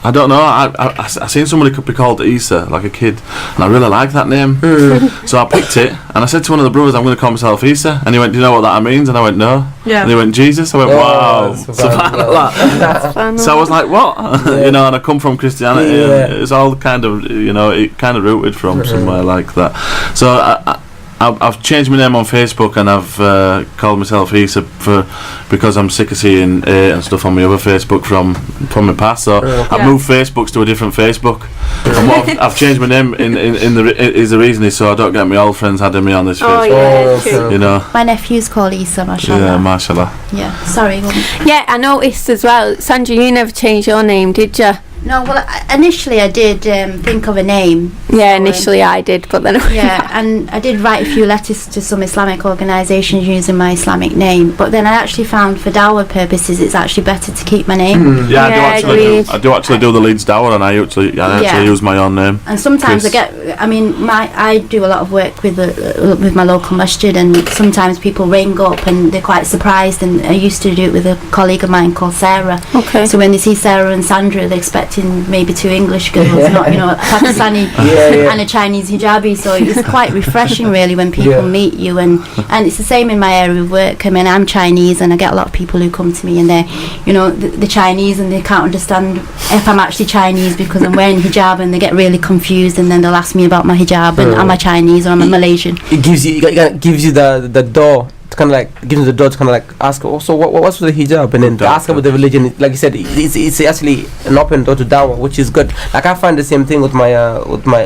I don't know, I seen somebody could be called Aasiyah, like a kid, and I really like that name. So I picked it, and I said to one of the brothers, I'm going to call myself Aasiyah. And he went, do you know what that means? And I went, no. Yeah. And he went, Jesus. I went, wow. So I was like, what? And I come from Christianity, and it's all kind of, it kind of rooted from somewhere like that. So I've changed my name on Facebook, and I've called myself Aasiyah because I'm sick of seeing and stuff on my other Facebook from my past. So I've moved Facebooks to a different Facebook, and what I've changed my name the reason is so I don't get my old friends adding me on this Facebook. My nephew's called Issa, mashallah. Yeah, mashallah. Yeah, sorry. Yeah, I noticed as well. Sandra, you never changed your name, did you? No, well, initially I did think of a name. Yeah, initially I did, but then and I did write a few letters to some Islamic organisations using my Islamic name, but then I actually found for dawah purposes it's actually better to keep my name. I do actually do the Leeds dawah, and I actually use my own name. And sometimes Chris. I do a lot of work with my local masjid, and sometimes people ring up and they're quite surprised, and I used to do it with a colleague of mine called Sarah. Okay. So when they see Sarah and Sandra, they expect maybe two English girls, not a Pakistani and a Chinese hijabi. So it's quite refreshing, really, when people meet you, and it's the same in my area of work. I mean, I'm Chinese, and I get a lot of people who come to me, and they're Chinese, and they can't understand if I'm actually Chinese because I'm wearing hijab, and they get really confused, and then they'll ask me about my hijab and am I Chinese or am I Malaysian? It gives you the door. Kind of like gives the door to kind of like ask, so what's with the hijab, and then to ask about the religion. Like you said, it's actually an open door to dawah, which is good. Like I find the same thing with my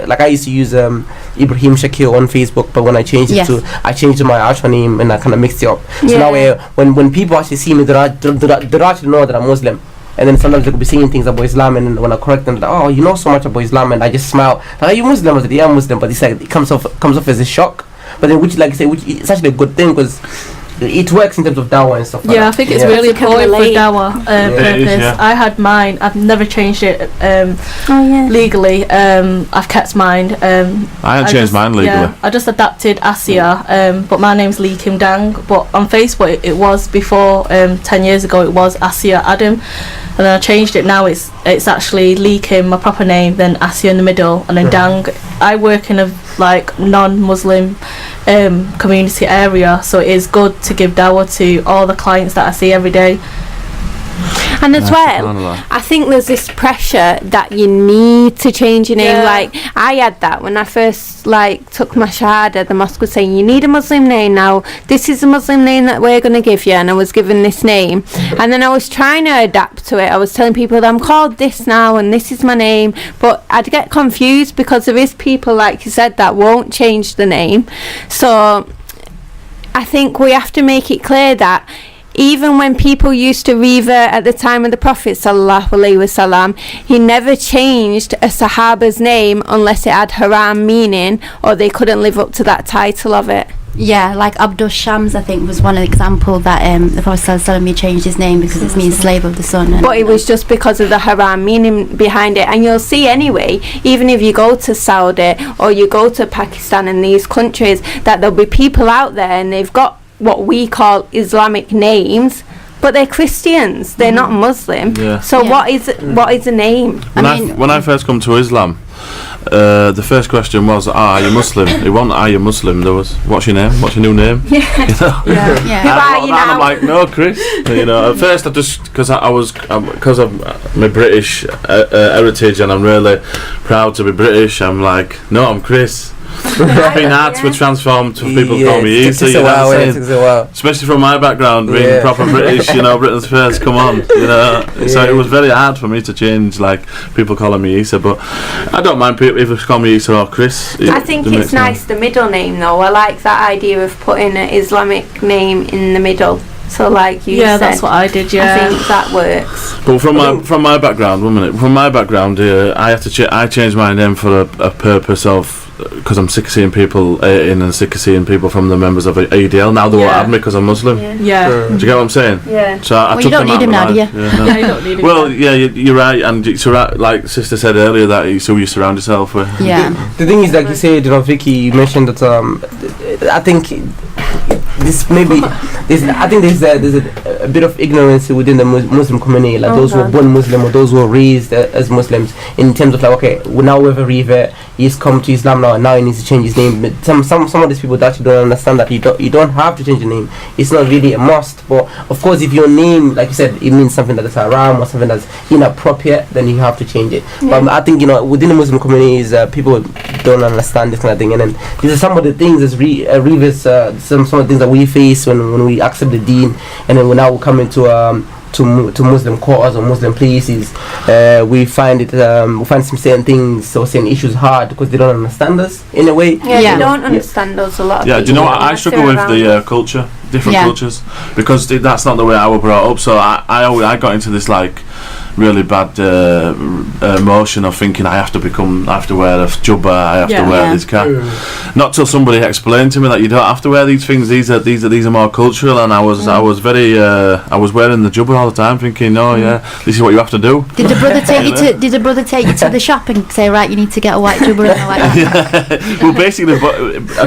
like I used to use Ibrahim Shakir on Facebook, but when I changed it to my actual name, and I kind of mixed it up. So now when people actually see me, they actually know that I'm Muslim. And then sometimes they could be saying things about Islam, and when I correct them, like, oh, you know so much about Islam, and I just smile. Like, are you Muslim? I said, yeah, I'm Muslim, but it's like it comes off as a shock. But then, which it's actually a good thing because it works in terms of dawah and stuff like that. I think it's really important for dawah purpose. I had mine. I've never changed it legally. I've kept mine. I hadn't changed mine legally. Yeah, I just adapted Aasiyah, but my name's Lee Kim Dang. But on Facebook, it was before 10 years ago. It was Aasiyah Adam, and then I changed it. Now it's actually Lee Kim, my proper name, then Aasiyah in the middle, and then Dang. I work in a non-Muslim community area, so it is good to give dawah to all the clients that I see every day. And as well, I think there's this pressure that you need to change your name. Like I had that when I first took my shahada. The mosque was saying you need a Muslim name now. This is a Muslim name that we're going to give you, and I was given this name. And then I was trying to adapt to it. I was telling people that I'm called this now, and this is my name. But I'd get confused because there is people, like you said, that won't change the name. So I think we have to make it clear that even when people used to revert at the time of the Prophet sallallahu alaihi wasallam, he never changed a Sahaba's name unless it had haram meaning or they couldn't live up to that title of it. Yeah, like Abdul Shams, I think, was one example that the Prophet sallallahu alaihi wasallam changed his name because it means slave of the sun. But it was just because of the haram meaning behind it. And you'll see anyway, even if you go to Saudi or you go to Pakistan and these countries, that there'll be people out there and they've got what we call Islamic names, but they're Christians. They're not Muslim. Yeah. So what is a name? When I first come to Islam, the first question was, are you Muslim? It wasn't, are you Muslim? There was, what's your name? What's your new name? Yeah. Who are you now? And I'm like, no, Chris. At first I just, because of my British heritage, and I'm really proud to be British, I'm like, no, I'm Chris. It's been hard to transform to people call me Easy. You know what I'm saying? Especially from my background, being proper British, you know, Britain's first. Come on, you know. So it was very hard for me to change, like people calling me Issa, but I don't mind people if they call me Issa or Chris. I think it's nice the middle name though. I like that idea of putting an Islamic name in the middle. So like you said, that's what I did. Yeah, I think that works. But from my background, I have to I changed my name for a purpose of because I'm sick of seeing people hating and sick of seeing people from the members of ADL. Now they won't have me because I'm Muslim. Yeah. Do you get what I'm saying? Yeah. So I took you don't them need him now, do you? Yeah, you don't need him. Well, yeah, you're right, and it's right, like Sister said earlier, that it's who you surround yourself with. Yeah. The thing is, like you said, you know, Vicky, you mentioned that I think this maybe I think there's a bit of ignorance within the Muslim community, like those who are born Muslim or those who are raised as Muslims, in terms of like, okay, now we have a Revert, he's come to Islam now, and now he needs to change his name. But some of these people that actually don't understand that you don't have to change your name. It's not really a must. But of course, if your name, like you said, it means something that is haram or something that's inappropriate, then you have to change it. Yeah. But I think, you know, within the Muslim communities, people don't understand this kind of thing, and then these are some of the things as Reverts, some of the things that we face when we accept the Deen, and then now we come into to Muslim quarters or Muslim places, we find some certain things or certain issues hard because they don't understand us in a way. Yeah. They don't understand us a lot. Yeah, do you know what? I struggle with the culture, different cultures, because that's not the way I was brought up. So I got into this like really bad motion of thinking I have to wear a jubba, I have to wear this cap. Not till somebody explained to me that you don't have to wear these things. These are more cultural, and I was very I was wearing the jubba all the time, thinking, this is what you have to do. Did the brother take you to the shop and say, right, you need to get a white jubba and a white cap? Well, basically, I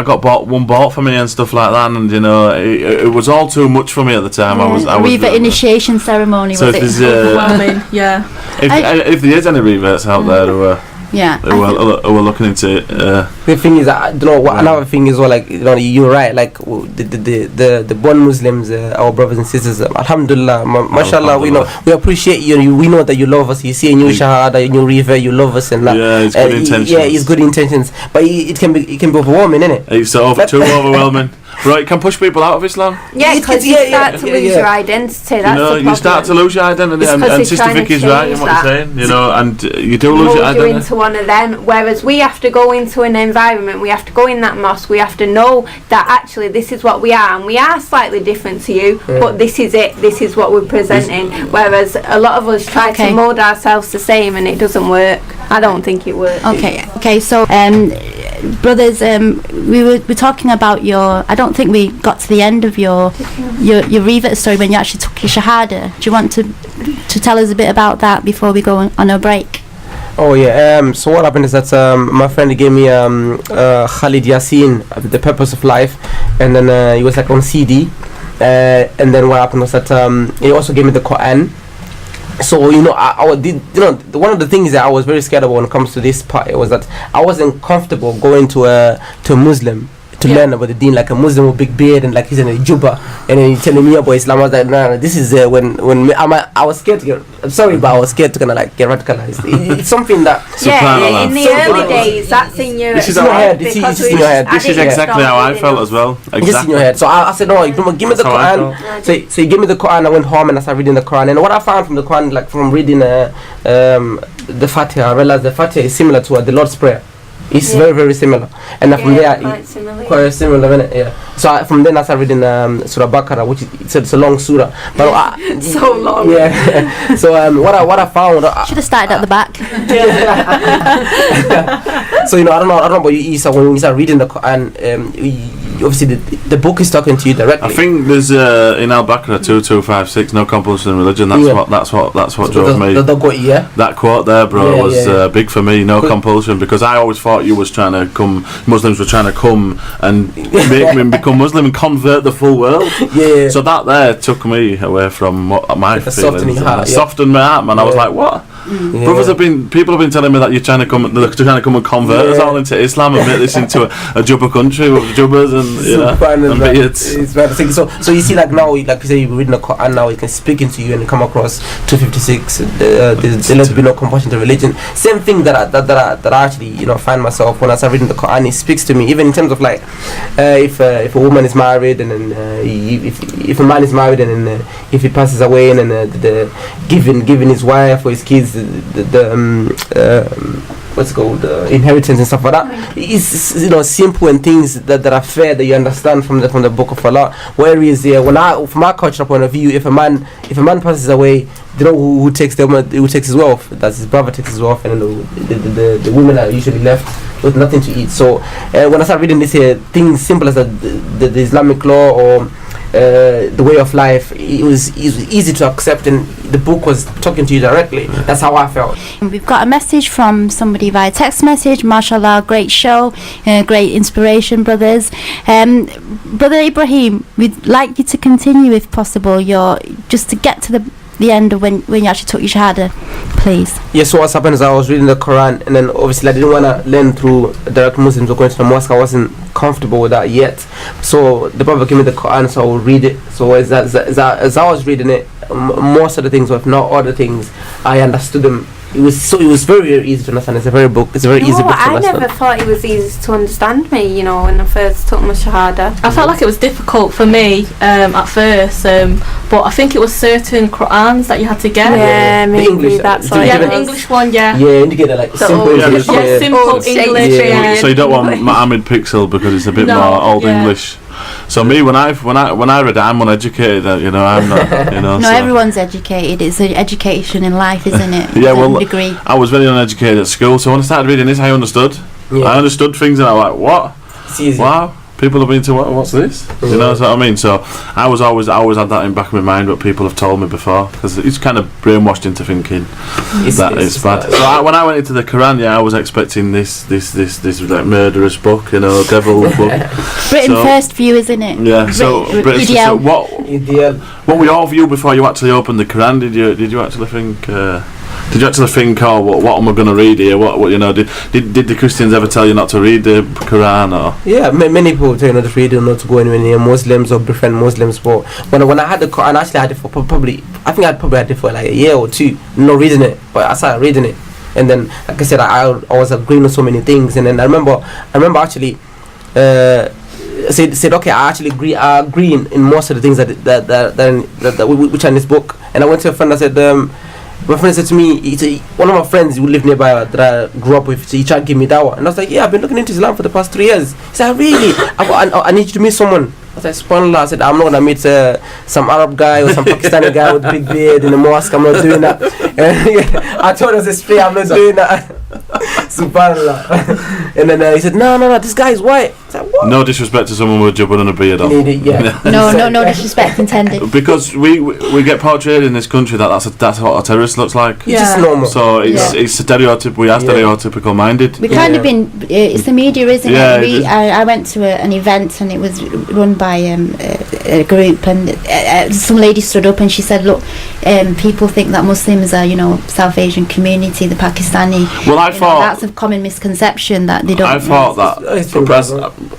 got bought for me and stuff like that, and you know, it was all too much for me at the time. I was Revert initiation ceremony, so was it? Overwhelming, yeah. If there is any Reverts out there who are looking into it, the thing is, I don't know what another thing is. Well, like, you know, you're right. Like the born Muslims, our brothers and sisters. Alhamdulillah, mashallah. We appreciate you. We know that you love us. You see a new shahada, a new Revert, you love us, and that. Yeah, it's good intentions. Yeah, it's good intentions, but it can be overwhelming, isn't it? It's too overwhelming. Right, it can push people out of Islam. Yeah, because you start to lose your identity. That's the problem. You start to lose your identity, and Sister Vicky's right in what you're saying. You know, and you do lose your identity. You into one of them. Whereas we have to go into an environment, we have to go in that mosque, we have to know that actually this is what we are, and we are slightly different to you, but this is it. This is what we're presenting. Whereas a lot of us try to mould ourselves the same, and it doesn't work. I don't think it works. Okay. So, brothers, we were talking about your. I don't think we got to the end of your Revert story when you actually took your Shahada. Do you want to tell us a bit about that before we go on a break? Oh yeah. So what happened is that my friend gave me Khalid Yasin, The Purpose of Life, and then he was like on CD, and then what happened was that he also gave me the Quran. So one of the things that I was very scared about when it comes to this part was that I wasn't comfortable going to a Muslim to learn about the Deen, like a Muslim with big beard and like he's in a jubba, and then he's telling me about Islam. I was like, no, this is when I was scared to get. I'm sorry, but I was scared to kind of like get radicalized. It's something that in the early days, that's in your. This is in your head. This is in your head. This is exactly how I felt as well. Exactly. Just in your head. So I said, no, give me the Quran. So he gave me the Quran. I went home and I started reading the Quran. And what I found from the Quran, like from reading the Fatiha, I realized the Fatiha is similar to the Lord's Prayer. It's very, very similar. And from there, quite similar, isn't it? Yeah. So from then I started reading Surah Baqarah, which it's a long surah. But so long. Yeah. So what I found, should have started at the back. So I don't know about you, Isa. When you start reading the Quran, obviously the book is talking to you directly. I think there's in Al-Baqarah 2256, no compulsion in religion. That's what drove me. That quote there, bro, was big for me. No compulsion, because I always thought Muslims were trying to come and make me become Muslim and convert the full world. So that there took me away from what my feelings. Softened my heart, man. I was like, what? Brothers people have been telling me that you're trying to come and convert us all into Islam and make this into a Jubba country with Jubbas and beards. It's bad thing. So you see, like now, like you say, you're reading the Quran now, it can speak into you and come across 256. There's be no compassion to religion. Same thing that I actually find myself when I start reading the Quran. It speaks to me, even in terms of like if a woman is married and then if a man is married and then if he passes away and then the giving his wife or his kids what's it called, inheritance and stuff like that. It's simple and things that are fair that you understand from the book of Allah. Whereas from our cultural point of view, if a man passes away, who takes his wealth? That's his brother takes his wealth, and the women are usually left with nothing to eat. So when I start reading this here, things simple as the Islamic law or the way of life, it was easy to accept, and the book was talking to you directly. That's how I felt. We've got a message from somebody via text message. MashaAllah, great show, great inspiration, brothers. Brother Ibrahim, we'd like you to continue if possible. Just to get to the end of when you actually took your shahada, please. Yeah, so what's happened is I was reading the Quran, and then obviously I didn't want to learn through direct Muslims or going to the mosque. I wasn't comfortable with that yet. So the Prophet gave me the Quran, so I would read it. So as I was reading it, most of the things, or if not all the things, I understood them. It was very, very easy to understand. It's a very easy book to understand. I never thought it was easy to understand me, when I first took my shahada. I felt like it was difficult for me at first, but I think it was certain Qur'ans that you had to get. Yeah, maybe English, that's why. Yeah, the English one, yeah. Yeah, you get like simple English. Yeah, simple English. Yeah. So you don't want Muhammad Pixel because it's a bit more old English. So me, when I read it, I'm uneducated. I'm not. No, everyone's educated. It's an education in life, isn't it? Yeah, well, degree. I was very uneducated at school, so when I started reading this, I understood. Yeah. I understood things, and I was like, "What? It's easy. Wow." People have been to what's this? You know what I mean? So I always had that in the back of my mind, what people have told me before, because it's kind of brainwashed into thinking that it's bad. So when I went into the Quran, I was expecting this like murderous book, devil book. Britain first view, isn't it? Yeah. So Britain. So what were your view before you actually opened the Quran? Did you actually think? Did you actually think, what am I going to read here? What did the Christians ever tell you not to read the Quran? Or? Yeah, many people tell you not to read it, not to go anywhere near Muslims or befriend Muslims. But when I had the Quran, I actually had it for probably had it for like a year or two, not reading it. But I started reading it, and then, like I said, I was agreeing with so many things. And then I remember actually said, okay, I actually agree in most of the things that which are in this book. And I went to a friend. I said. My friend said to me, one of my friends who lived nearby that I grew up with, he tried to give me dawah. And I was like, yeah, I've been looking into Islam for the past 3 years. He said, really? I need you to meet someone. I was like, subhanAllah. I said, I'm not going to meet some Arab guy or some Pakistani guy with a big beard in the mosque. I'm not doing that. I told us it's free, I'm not doing that. Subhanallah. And then he said, no, this guy is white. I said, what? No disrespect to someone with a jubba and a beard on. No disrespect intended. Because we get portrayed in this country that's what a terrorist looks like. Yeah. It's just normal. So it's stereotype. We are stereotypical minded. We kind of been. It's the media, isn't it? I went to an event and it was run by a group, and some lady stood up and she said, "Look, people think that Muslims are, South Asian community, the Pakistani. Well, I thought that's a common misconception that they don't. I thought that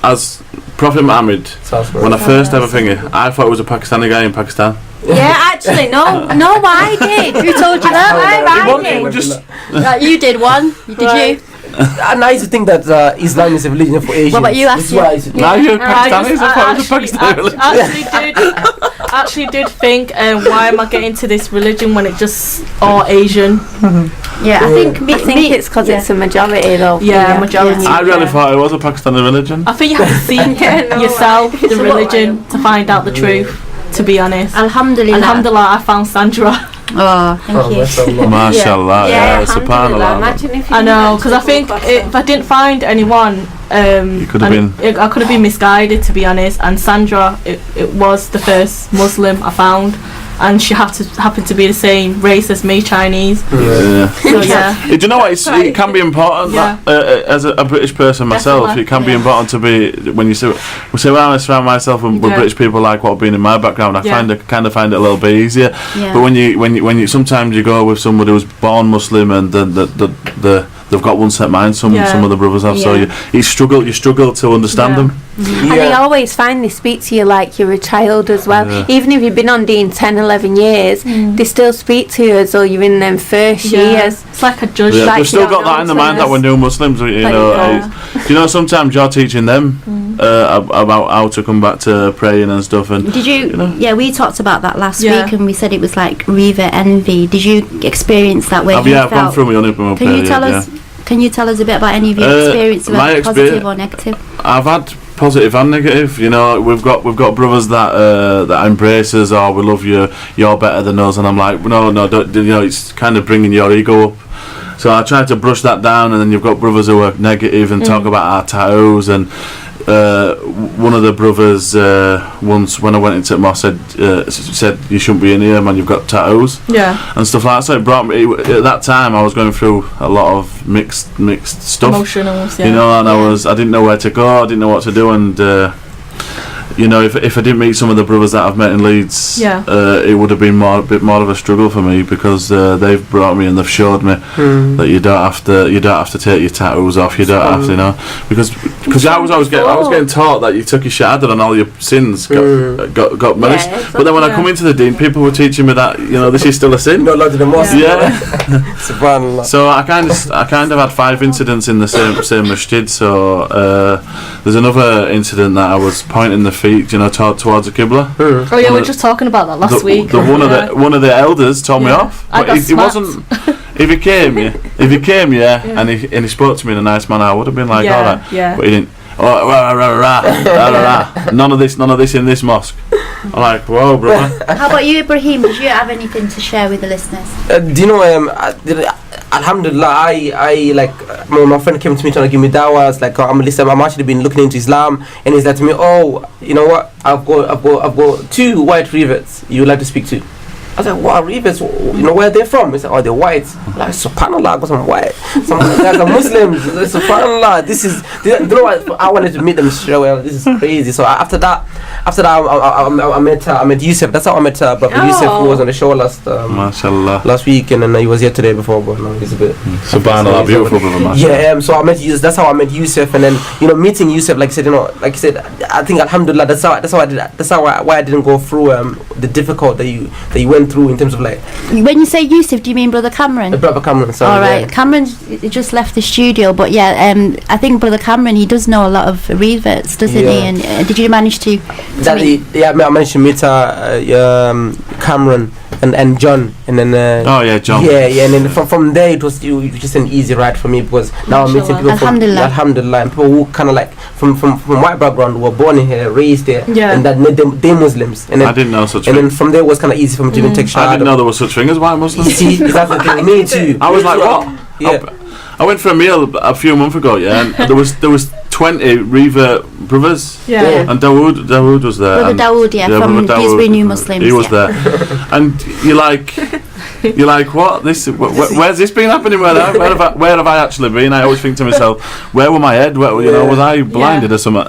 as Prophet Muhammad, when I first ever thinking, I thought it was a Pakistani guy in Pakistan. Yeah, actually, no, I did. Who told you that? I did. You did one. Did you? And I used to think that Islam is a religion for Asians. What about you, Aasiyah? Now you're Pakistani, I thought it was a Pakistani. I actually did think, why am I getting to this religion when it just all Asian? Yeah, I think it's because it's a majority, though. Yeah, majority. I really thought it was a Pakistani religion. I think you have to see yourself, the religion, to find out the truth. To be honest, Alhamdulillah, I found Sandra. Oh, thank you. MashaAllah, subhanallah. Imagine if you I know, because I think if I didn't find anyone, I could have been misguided, to be honest. And Sandra, it was the first Muslim I found, and she happened to be the same race as me, Chinese. Yeah. So yeah. Do you know what? It can be important. Yeah. As a British person myself, Definitely, it can be important to be when you say when I surround myself with British people like what have been in my background. I find it a little bit easier. Yeah. But when you sometimes you go with somebody who's born Muslim and they've got one set mind. Some of the brothers have. So you struggle to understand them. And they always find they speak to you like you're a child as well. Yeah. Even if you've been on Dean 10, 11 years, they still speak to you as though you're in them first years. It's like a judge. Yeah, like they've still got that in the mind that we're new Muslims. You know, sometimes you're teaching them about how to come back to praying and stuff. And did you? Yeah, we talked about that last Yeah. week, and we said it was like Revert envy. Did you experience that way? I've gone through my own Can you tell us? Can you tell us a bit about any of your experience, whether positive or negative? I've had positive and negative. You know, we've got brothers that embrace us, or we love you, you're better than us, and I'm like, no, don't, you know, it's kind of bringing your ego up. So I try to brush that down, and then you've got brothers who are negative and talk about our tattoos. And one of the brothers once, when I went into mosque, said you shouldn't be in here, man. You've got tattoos, and stuff like that. So it brought me. At that time, I was going through a lot of mixed stuff, emotionals, you know, and I didn't know where to go, I didn't know what to do, and you know, if I didn't meet some of the brothers that I've met in Leeds, it would have been a bit more of a struggle for me, because they've brought me and they've showed me that you don't have to take your tattoos off. You don't have to, you know, because I was getting taught that you took your shahada and all your sins got punished. But then when I come into the deen, people were teaching me that, you know, this is still a sin. Not allowed in the mosque. Yeah. So I kind of had 5 incidents in the same masjid. So there's another incident that I was pointing the feet, you know, towards the Qibla. Oh yeah, we were just talking about that last week. One of the elders told me off. But he wasn't. If he came, and he spoke to me in a nice manner, I would have been like, all right. Yeah. But he didn't. Oh, none of this in this mosque. I'm like, whoa, brother. How about you, Ibrahim? Did you have anything to share with the listeners? Do you know, Alhamdulillah, I like, my friend came to me trying to give me dawah. I was like, I'm actually been looking into Islam, and he said to me, oh, you know what, I've got 2 white reverts you would like to speak to. I was like, what are reverts? You know, where they're from? He said, oh, they're white. I'm like, subhanallah, I got some white. Some guys are Muslims. Subhanallah, you know what? I wanted to meet them straight away. This is crazy. So after that, I met Yusuf. That's how I met Brother Yusuf, who was on the show last week, and then he was here today before, but no, he's a bit. Subhanallah, beautiful brother. Yeah, so I met Yusuf. That's how I met Yusuf, and then, you know, meeting Yusuf, like I said, I think Alhamdulillah, that's why I didn't go through the difficult that you went through in terms of like. When you say Yusuf, do you mean Brother Cameron? Brother Cameron, sorry. All right, Cameron just left the studio, but I think Brother Cameron, he does know a lot of reverts, doesn't he? And did you manage to? I managed to meet Cameron and John, and then John. And then from there it was just an easy ride for me, because now I'm meeting people from Alhamdulillah, and people who kind of like from white background, were born here, raised here, and that made them Muslims. And then, I didn't know such thing. And then from there it was kind of easy for me to even take shahada. I didn't know there was such thing as white Muslims. See, that's the thing. Me too. I was like, what? Yeah. I went for a meal a few months ago, and there was 20 Revert brothers, and Dawood was there. Brother Dawood, from Disbury New Muslims. He was there, and you're like, what? Where's this been happening? Where have I actually been? I always think to myself, where were my head? You know, was I blinded or something?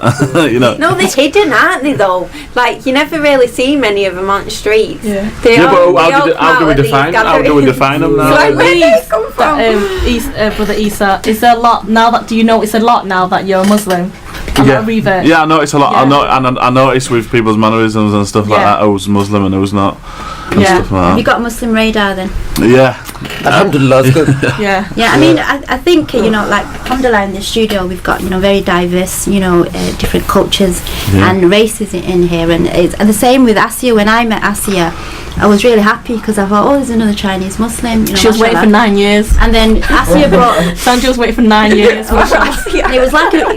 You know. No, they're hidden, aren't they? Though, like you never really see many of them on the streets. But how do we define them now? Like, where do they come from? Brother Isa, is there a lot now that? Do you notice a lot now that you're a Muslim? Revert. Yeah, I notice a lot. Yeah. I notice with people's mannerisms and stuff like that, who's Muslim and who's not. And stuff like that. Have you got Muslim radar then? Yeah. Alhamdulillah, it's good. Yeah, I mean, I think, you know, like, alhamdulillah, in the studio, we've got, you know, very diverse, you know, different cultures and races in here. And the same with Aasiyah. When I met Aasiyah, I was really happy, because I thought, there's another Chinese Muslim. You know, she was waiting for 9 years. And then Aasiyah brought... Sandra was waiting for 9 years. And it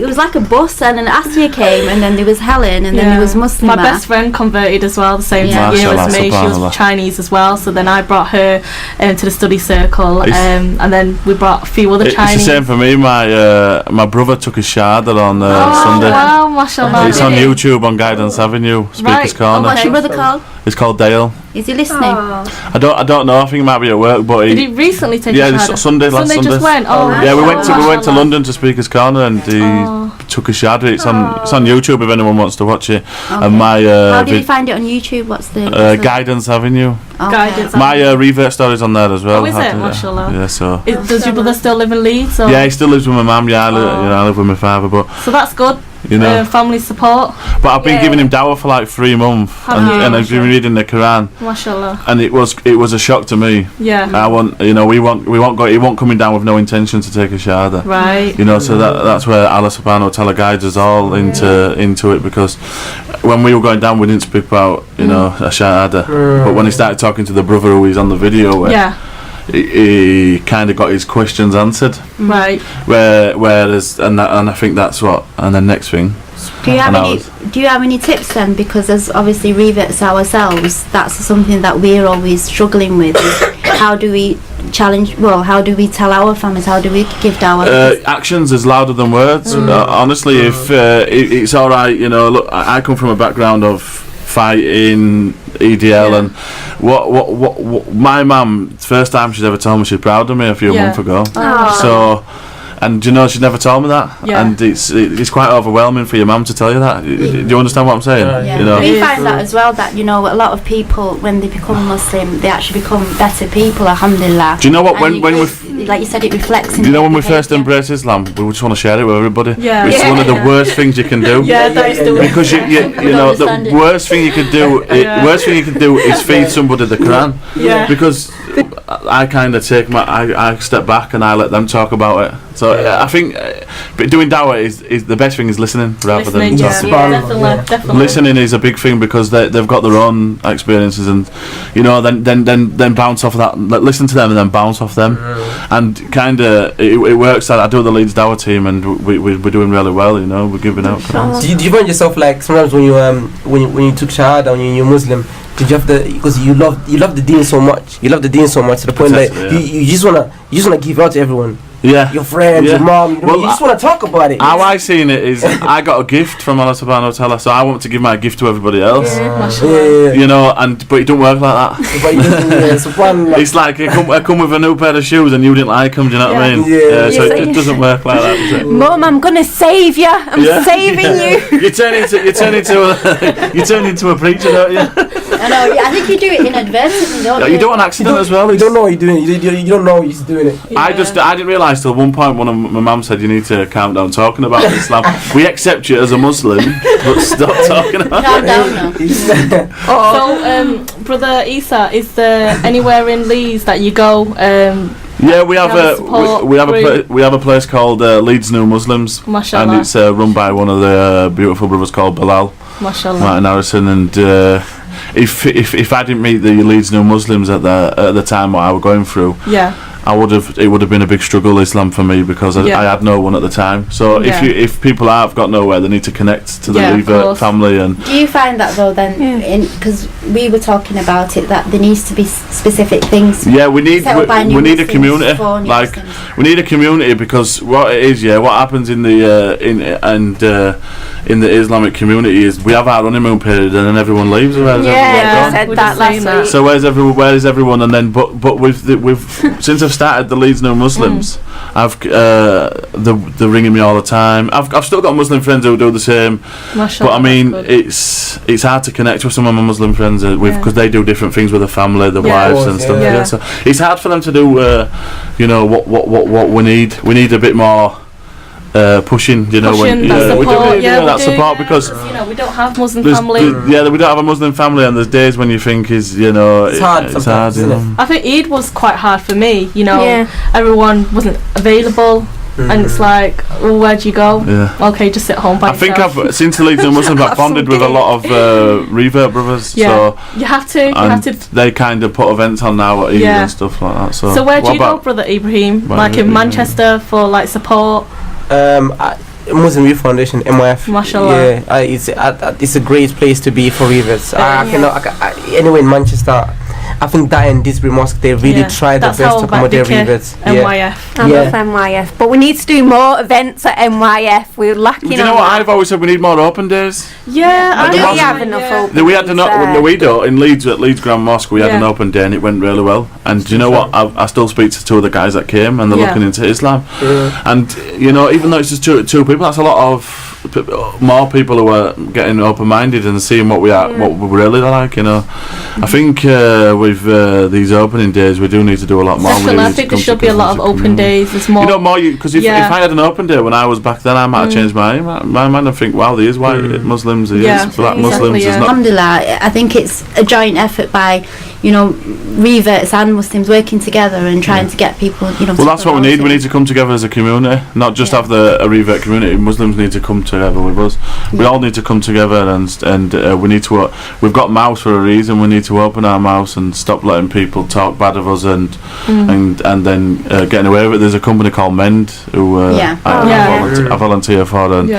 was like a bus, and then Aasiyah came, and then there was Helen, and then there was Muslim. My best friend converted as well the same year as me. She was Chinese as well, so then I brought her to the study circle, and then we brought a few other Chinese. It's the same for me. My brother took a shahada on Sunday. Wow, mashallah. It's on YouTube on Guidance Avenue, Speaker's Corner. What's your brother called? It's called Dale. Is he listening? Oh. I don't know. I think he might be at work, but Did he recently take a shahada? Sunday last Sunday. Just went. Oh, yeah, we went to mashallah. London to Speaker's Corner, and he took a shahada. It's on YouTube if anyone wants to watch it. Okay. And my how did you find it on YouTube? What's the Guidance Avenue? Okay. Guidance. My Revert story's on there as well. Oh, is it? Mashallah. Yeah, so. Does your brother still live in Leeds? Or? Yeah, he still lives with my mum. Yeah, I live with my father, but. So that's good. You know, family support. But I've been giving him dawah for like 3 months, and I've been reading the Quran. Mashallah. And it was a shock to me. Yeah. We won't go. He won't coming down with no intention to take a shahada. Right. You know, so that's where Allah Subhanahu wa Taala guides us all into it, because when we were going down, we didn't speak about a shahada. But when he started talking to the brother who he's on the video with, he kind of got his questions answered. Right. Whereas, and I think that's what. And the next thing. Do you have any tips then? Because as obviously reverts ourselves, that's something that we're always struggling with. How do we how do we tell our families? How do we give dawah? Actions is louder than words. Honestly, if it's all right, look, I come from a background of fighting, EDL, and what my mum, first time she's ever told me she's proud of me a few months ago. So. And she never told me that, and it's quite overwhelming for your mum to tell you that. Do you understand what I'm saying? We find that as well, that a lot of people, when they become Muslim, they actually become better people, alhamdulillah. Do you know what, when like you said, it reflects in. Do you know when we first embraced Islam, we just want to share it with everybody? Yeah. It's one of the worst things you can do. Because the worst thing you could do, is feed somebody the Quran. Yeah. Because I kind of I step back and I let them talk about it. So I think doing dawah is the best thing is listening rather than talking. Definitely. Listening is a big thing, because they've got their own experiences, and then bounce off of that. Listen to them and then bounce off them, and kind of it works. I do the Leeds dawah team, and we're doing really well. We're giving out. Do you find yourself like sometimes when you took shahada, when you're Muslim? Did you have because you love the deen so much. You love the deen so much to the point that you just wanna give out to everyone. Yeah. Your friends, your mom. You just want to talk about it. How I seen it is, I got a gift from Allah Subhanahu wa Taala, so I want to give my gift to everybody else. But it don't work like that. It's like I come with a new pair of shoes and you didn't like them. Do you know what I mean? So it doesn't work like that, does it? Mum, I'm gonna save you. I'm saving you. You turn into a preacher, don't you? I know. I think you do it inadvertently, don't you? You do it on accident as well. You don't know what you're doing. You don't know you're doing it. I didn't realise till one point when my mum said you need to calm down talking about Islam. We accept you as a Muslim, but stop talking about calm down now. So, Brother Isa, is there anywhere in Leeds that you go? Yeah, we have a place called Leeds New Muslims, Mashallah. and it's run by one of the beautiful brothers called Bilal, Mashallah. Martin Harrison, and if I didn't meet the Leeds New Muslims at the time what I was going through, it would have been a big struggle, Islam, for me, because I had no one at the time. So if people have got nowhere, they need to connect to the Revert family. And do you find that though then, because we were talking about it, that there needs to be specific things? Yeah, we need a community. Like we need a community, because what it is, what happens in the in the Islamic community is we have our honeymoon period and then everyone leaves. Said that last week. So where is everyone? And then but we've since I've started the Leeds New Muslims, they're ringing me all the time. I've still got Muslim friends who do the same, Mashallah, but I mean it's hard to connect with some of my Muslim friends because they do different things with their family, their wives and stuff. So it's hard for them to do what we need. We need a bit more pushing, that support, because we don't have Muslim family. We don't have a Muslim family, and there's days when you think it's hard. It's hard. I think Eid was quite hard for me. Everyone wasn't available. And it's like, well, where'd you go? Okay, just sit home by yourself. I think since the Leeds New Muslims, I've bonded with a lot of Revert brothers. So you have to. They kind of put events on now at Eid and stuff like that. So where do you go, Brother Ibrahim? Like in Manchester for like support? Muslim Youth Foundation, MYF. Mashallah. It's a great place to be for Reverts. Anyway, in Manchester, I think that and Disbury Mosque, they really try their That's best how to accommodate reverts. NYF. I love NYF, but we need to do more events at NYF. We're lacking. Do you know what I've always said? We need more open days. Yeah, I Do do. we have enough open We had days in Leeds at Leeds Grand Mosque. We had an Yeah. open day and it went really well. And do you know what? I still speak to two of the guys that came and they're looking into Islam. And you know, even though it's just two people, that's a lot of more people who are getting open-minded and seeing what we are, what we really like. You know, I think with these opening days, we do need to do a lot more. Definitely, I think there should be a lot of open days. There's more. You know, more because if I had an open day when I was back then, I might have changed my mind and think, wow, there is white Muslims, there is black Muslims. There's not. Alhamdulillah, I think it's a joint effort by, you know, reverts and Muslims working together and trying to get people, you know. Well, that's what we need. We need to come together as a community, not just have a revert community. Muslims need to come together with us. We all need to come together and we need to. We've got mouths for a reason. We need to open our mouths and stop letting people talk bad of us and then getting away with it. There's a company called Mend who I volunteer for, and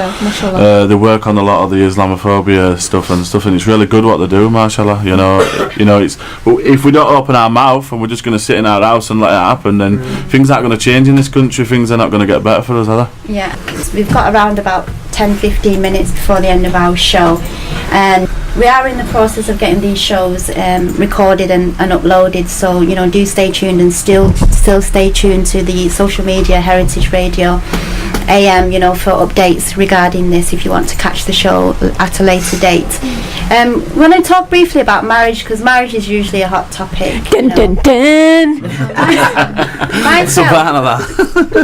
they work on a lot of the Islamophobia stuff, and it's really good what they do, mashallah. You know, it's. If we don't open our mouth and we're just going to sit in our house and let it happen, then things aren't going to change in this country. Things are not going to get better for us, are they? Yeah, we've got around about 10-15 minutes before the end of our show, and we are in the process of getting these shows recorded and uploaded, so you know, do stay tuned and still stay tuned to the social media Heritage Radio AM, you know, for updates regarding this if you want to catch the show at a later date. We want to talk briefly about marriage, because marriage is usually a hot topic. Dun dun dun.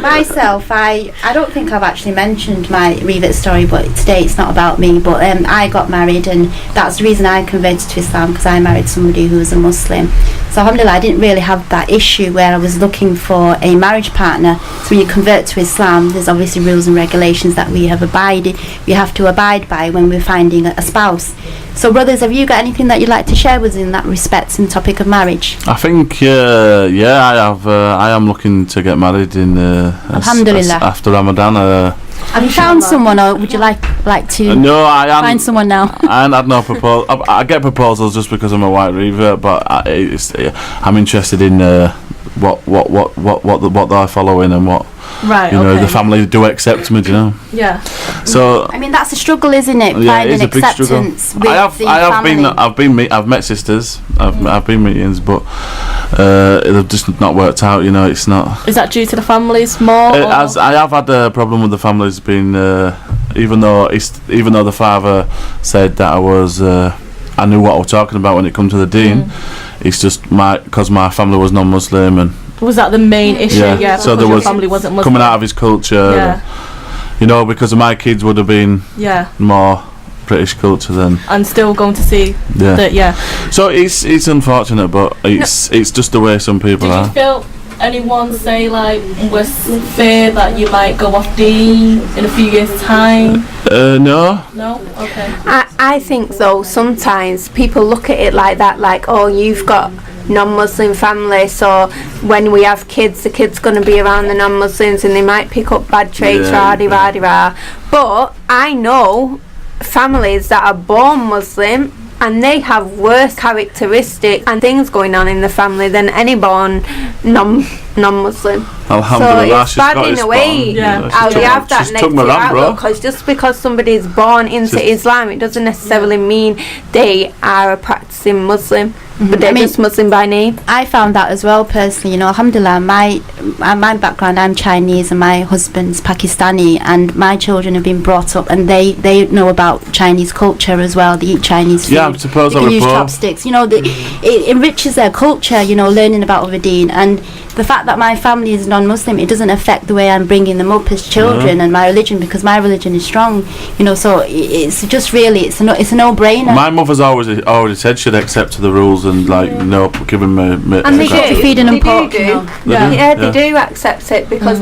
Myself, I don't think I've actually mentioned my revert story, but today it's not about me. But I got married, and that's the reason I converted to Islam, because I married somebody who was a Muslim. So alhamdulillah, I didn't really have that issue where I was looking for a marriage partner. So when you convert to Islam, there's obviously rules and regulations that we have to abide by when we're finding a spouse. So brothers, have you got anything that you'd like to share with us in that respect in the topic of marriage? I think I have. I am looking to get married in Alhamdulillah. After Ramadan. Have you found someone, or would you like to no, I find someone now? I haven't had no proposal. I get proposals just because I'm a white revert, but I'm interested in what they're following and what. Right, you know, the family do accept me, do you know? Yeah. So I mean, that's a struggle, isn't it? Yeah, Finding it is a big acceptance struggle. with the family. I've met sisters. I've been meetings, but they've just not worked out. You know, it's not. Is that due to the families more? I have had a problem with the families being, even though the father said that I knew what I was talking about when it comes to the deen. It's just because my family was non-Muslim, and was that the main issue? Yeah. So there was family wasn't Muslim. coming out of his culture. Yeah. You know, because of my kids would have been more British culture than. And still going to see that. So it's unfortunate, but it's just the way some people are. Did you feel anyone say like was fear that you might go off deen in a few years' time? No. No? Okay. I think though sometimes people look at it like that, like, oh, you've got non-Muslim family, so when we have kids, the kid's going to be around the non-Muslims and they might pick up bad traits, rah-de-rah-de-rah. But I know families that are born Muslim and they have worse characteristics and things going on in the family than any born non-Muslim. Alhamdulillah, so it's bad in a way how you have that negative outlook, because just because somebody's born into Islam, it doesn't necessarily mean they are a practicing Muslim. But they're just Muslim by name. I found that as well personally. You know, alhamdulillah, my background, I'm Chinese and my husband's Pakistani, and my children have been brought up and they know about Chinese culture as well. They eat Chinese food. Yeah, I suppose they can use both. chopsticks. You know, it enriches their culture, you know, learning about other deen. And the fact that my family is non-Muslim, it doesn't affect the way I'm bringing them up as children and my religion, because my religion is strong. You know, so it's just really, it's a no-brainer. My mother's already said she'd accept the rules and give them and they do. Feeding them pork. They do accept it, because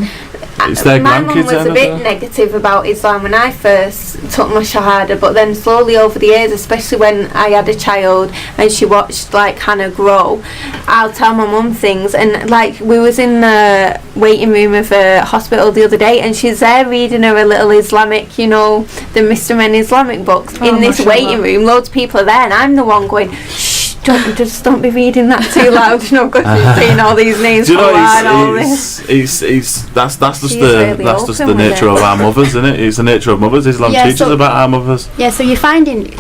my mum was a bit negative about Islam when I first took my shahada, but then slowly over the years, especially when I had a child and she watched like Hannah grow, I'll tell my mum things, and like we was in the waiting room of a hospital the other day and she's there reading her a little Islamic, you know, the Mr. Men Islamic books in this waiting room. Loads of people are there and I'm the one going, shh, Just don't be reading that too loud, you know, because you're saying all these names Do you know, and all this. that's just She's the really that's just open the with nature it. of our mothers, isn't it? It's the nature of mothers. Islam Yeah, teaches so- about our mothers. Yeah, so you're finding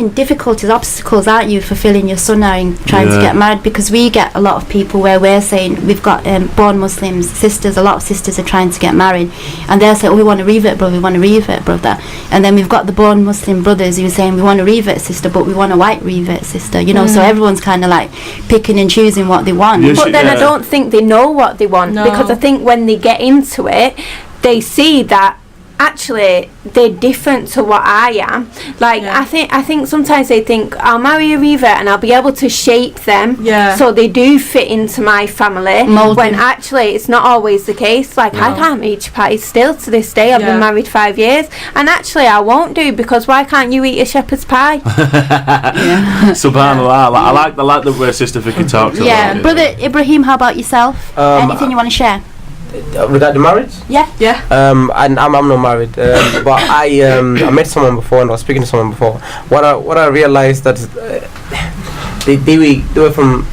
difficulties, obstacles, aren't you, fulfilling your sunnah and trying to Yeah. get married? Because we get a lot of people where we're saying we've got born Muslims, sisters. A lot of sisters are trying to get married, and they'll say, "Oh, we want a revert brother, we want a revert brother." And then we've got the born Muslim brothers who are saying, "We want a revert sister, but we want a white revert sister." You know, so everyone's kind of like picking and choosing what they want. You But should- then I yeah. don't think they know what they want, No. because I think when they get into it, they see that actually they're different to what I am. Like Yeah. I think sometimes they think I'll marry a revert and I'll be able to shape them Yeah. so they do fit into my family. Mold When them. actually it's not always the case. Like I can't eat chapati still to this day. I've Yeah. been married 5 years, and actually I won't do, because why can't you eat a shepherd's pie? Subhanallah. I like the way Sister Vicky talks about Yeah, it. brother Ibrahim, how about yourself? Anything you want to share? Regarding marriage, Yeah. and I'm not married, but I met someone before and I was speaking to someone before. What I realized that they were from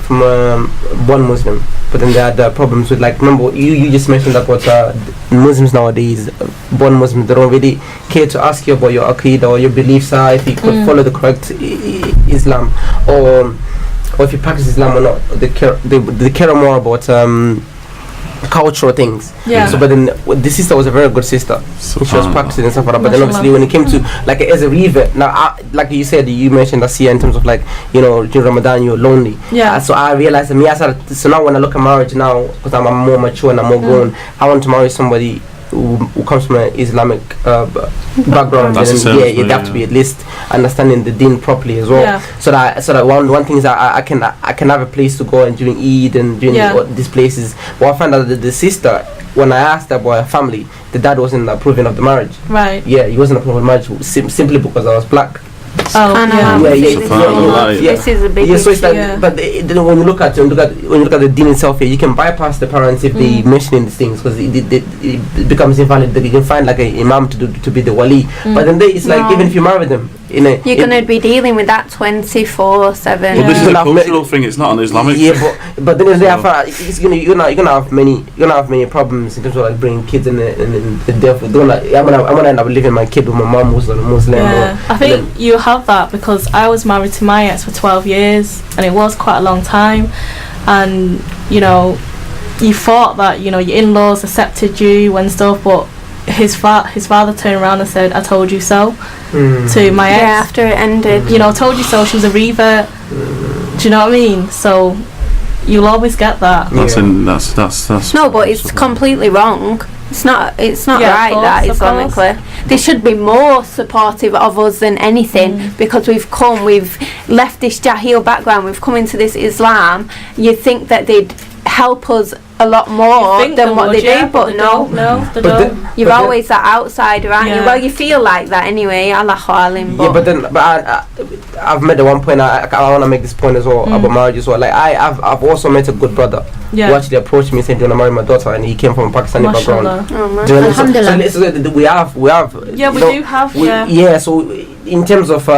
one Muslim, but then they had problems with, like, remember you just mentioned that what Muslims nowadays, born Muslims, they don't really care to ask you about your aqidah or your beliefs are, if you could follow the correct Islam, or if you practice Islam or not. They care more about cultural things. Yeah. So, but then the sister was a very good sister. She was practicing and stuff like that. But then obviously when it came to, like, as a revert, now like you said, you mentioned Aasiyah in terms of, like, you know, during Ramadan you're lonely. Yeah. So I realized that so now when I look at marriage now, because I'm more mature and I'm more grown, I want to marry somebody who comes from an Islamic background. That's And the then, same you as have me, to be at least understanding the deen properly as well. Yeah. So that one thing is I can have a place to go and during Eid and during these places. But I found out that the sister, when I asked about her family, the dad wasn't approving of the marriage. Right. Yeah, he wasn't approving of marriage simply because I was black. Oh, yeah. This is a big So it's like, Yeah. but then when you look at the deen itself here, you can bypass the parents if they mentioning these things, because it becomes invalid. That you can find like a imam to be the wali, but then it's like, even if you marry them, you're going to be dealing with that 24/7. Well, this is a Yeah. cultural thing. It's not an Islamic Yeah, thing. but then it's you're gonna have many problems in terms of, like, bringing kids in the death. I'm gonna end up leaving my kid with my mom who's a Muslim. Yeah. I think you have that, because I was married to my ex for 12 years and it was quite a long time, and you know, you thought that, you know, your in-laws accepted you and stuff, but his father turned around and said, "I told you so," to my ex. Yeah, after it ended. You know, told you so. She was a revert. Do you know what I mean? So you'll always get that. That's No, but it's completely wrong. It's not Yeah, right, of that course, of Islamically. They should be more supportive of us than anything, because we've left this Jahil background, we've come into this Islam. You'd think that they'd help us a lot more think than they what would, they yeah, do, but they no. don't. No, they But don't. then- You're but then- always that outsider, aren't you? Yeah. Well, you feel like that anyway. Allahu alim. Yeah, but then, I've met at one point. I want to make this point as well about marriage as well. Like I've also met a good brother who actually approached me saying, "Do you want to marry my daughter?" And he came from a Pakistani background. Mashallah. Oh, man. Do you know what I mean? Alhamdulillah. So we have. Yeah, we you know, do have. Yeah. So in terms of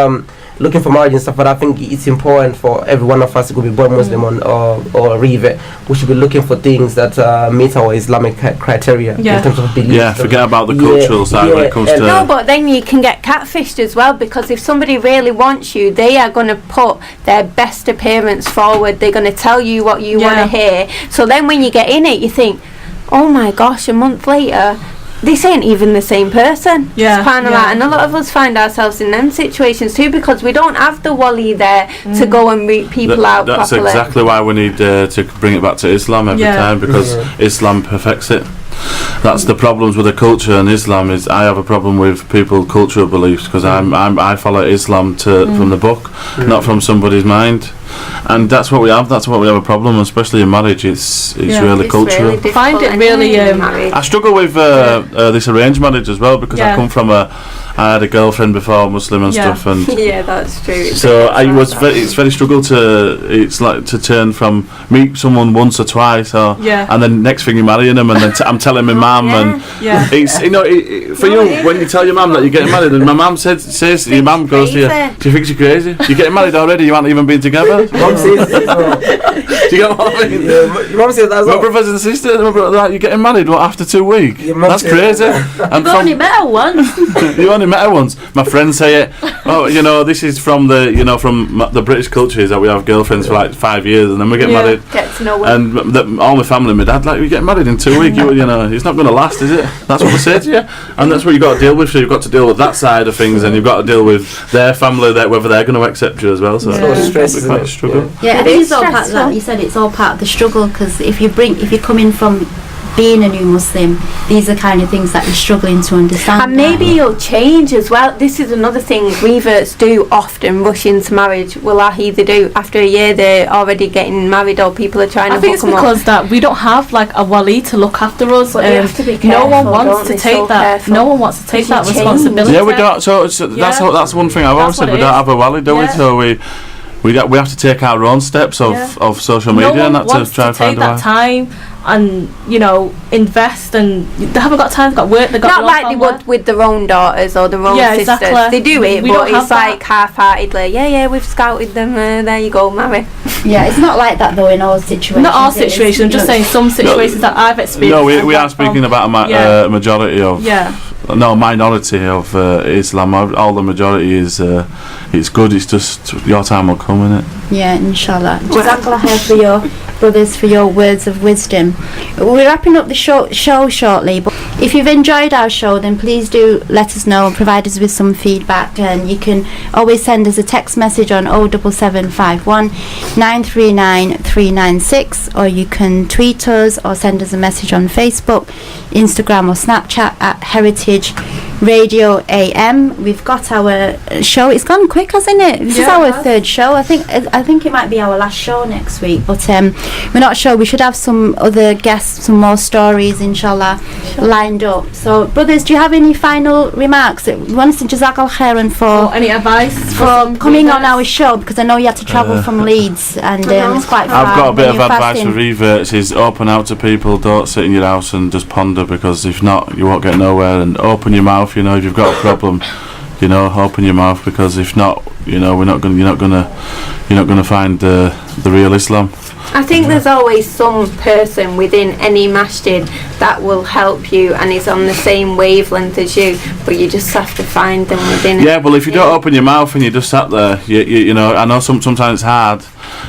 looking for marriage and stuff, but I think it's important for every one of us who could be born Muslim or revert. We should be looking for things that meet our Islamic criteria in terms of beliefs. Yeah, forget about the cultural side when it comes to. No, but then you can get catfished as well, because if somebody really wants you, they are going to put their best appearance forward. They're going to tell you what you want to hear. So then when you get in it, you think, oh my gosh, a month later, this ain't even the same person. Yeah, SubhanAllah. yeah. And a lot of us find ourselves in them situations too, because we don't have the wali there to go and root people out That's properly. exactly why we need to bring it back to Islam every time, because Islam perfects it. That's the problems with the culture and Islam. Is I have a problem with people cultural beliefs, because I follow Islam from the book, not from somebody's mind. And that's what we have. That's what we have a problem, especially in marriage. It's really cultural. Really Find it really. I struggle with this arranged marriage as well because I come from I had a girlfriend before, Muslim and stuff, and yeah, that's true. It's very struggle to turn from meet someone once or twice, and then next thing you're marrying them, and then I'm telling my mum, and it's for you when you tell your mum that you're getting married, and my mum says your mum goes to you, she thinks you're crazy. You're getting married already. You haven't even been together. Mum says that as well. Do you get what I mean? Your mum says that as well. My brothers and sisters, you're getting married after 2 weeks. That's crazy. You've only met her once. You only met her once. My friends say it. Oh, this is from the British culture is that we have girlfriends for like 5 years and then we get married. Get to know them. And all my family, my dad, like, we get married in 2 weeks. It's not going to last, is it? That's what they say to you, and that's what you got to deal with. So you've got to deal with that side of things, and you've got to deal with their family, whether they're going to accept you as well. So stress, quite a struggle. Yeah, it is all part of that. You said it's all part of the struggle, because if you come in from being a new Muslim, these are kind of things that you're struggling to understand. And maybe you'll change as well. This is another thing reverts do often, rush into marriage. Well, I either do after a year they're already getting married, or people are trying to I think it's because that we don't have like a wali to look after us. But you have to be careful, no one wants to take that. Careful. No one wants to take that responsibility. Yeah, we don't. So that's one thing I've always said. We don't have a wali, do we? So we have to take our own steps of social media and that to try and find a way. That time and invest, and they haven't got time. They've got work. They've got not like they would with their own daughters or their own sisters. Exactly. They do it, but it's like half-heartedly. Yeah, we've scouted them. There you go, marry. Yeah, it's not like that though in all situations. Not all situations. I'm just saying some situations that I've experienced. No, we are speaking about a majority of. No, minority of Islam. All the majority is it's good. It's just your time will come, innit? Yeah, inshallah. Jazakallah khair for your brothers, for your words of wisdom. We're wrapping up the show shortly, but if you've enjoyed our show, then please do let us know and provide us with some feedback. And you can always send us a text message on 07751 939 396, or you can tweet us or send us a message on Facebook, Instagram or Snapchat at Heritage Radio AM. We've got our show. It's gone quick, hasn't it? This is our third show. I think it might be our last show next week, but we're not sure. We should have some other guests, some more stories, inshallah, lined up. So, brothers, do you have any final remarks? We want to Jazakallah khairan for any advice for coming on our show, because I know you had to travel from Leeds and it's quite far. I've got a bit of advice for reverts: is open out to people. Don't sit in your house and just ponder, because if not, you won't get nowhere. And open your mouth. If you've got a problem, open your mouth, because if not, you're not gonna find the real Islam. I think there's always some person within any masjid that will help you and is on the same wavelength as you, but you just have to find them within it. Yeah, well, if you don't open your mouth and you just sat there, I know sometimes it's hard,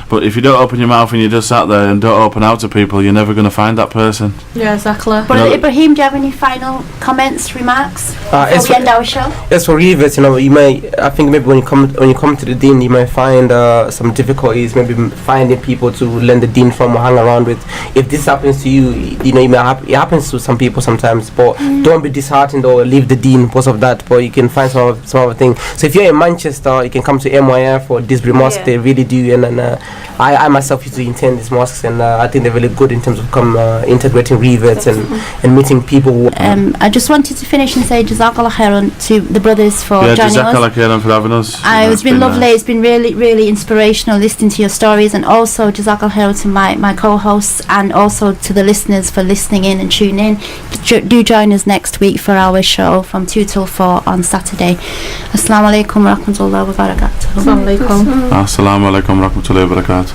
but if you don't open your mouth and you just sat there and don't open out to people, you're never going to find that person. Yeah, exactly. But Ibrahim, do you have any final comments, remarks before we end our show? Yes, for reverts, I think maybe when you come to the deen, you might find some difficulties, maybe finding people to learn the deen from or hang around with. If this happens to you, it happens to some people sometimes, but don't be disheartened or leave the deen because of that. But you can find some other thing. So if you're in Manchester, you can come to MYF or Disbury Mosque. They really do, and I myself used to attend these mosques, and I think they're really good in terms of integrating reverts and meeting people. I just wanted to finish and say Jazakallah khairan to the brothers for joining us. Jazakallah khairan for having us. It's been lovely. It's been really, really inspirational listening to your stories, and also Jazakallah khairan to my co-hosts, and also to the listeners for listening in and tuning in. Do join us next week for our show from 2 till 4 on Saturday. Assalamu alaikum wa rahmatullahi wa barakatuh. Assalamu alaikum. Assalamu alaikum wa rahmatullahi wa barakatuh.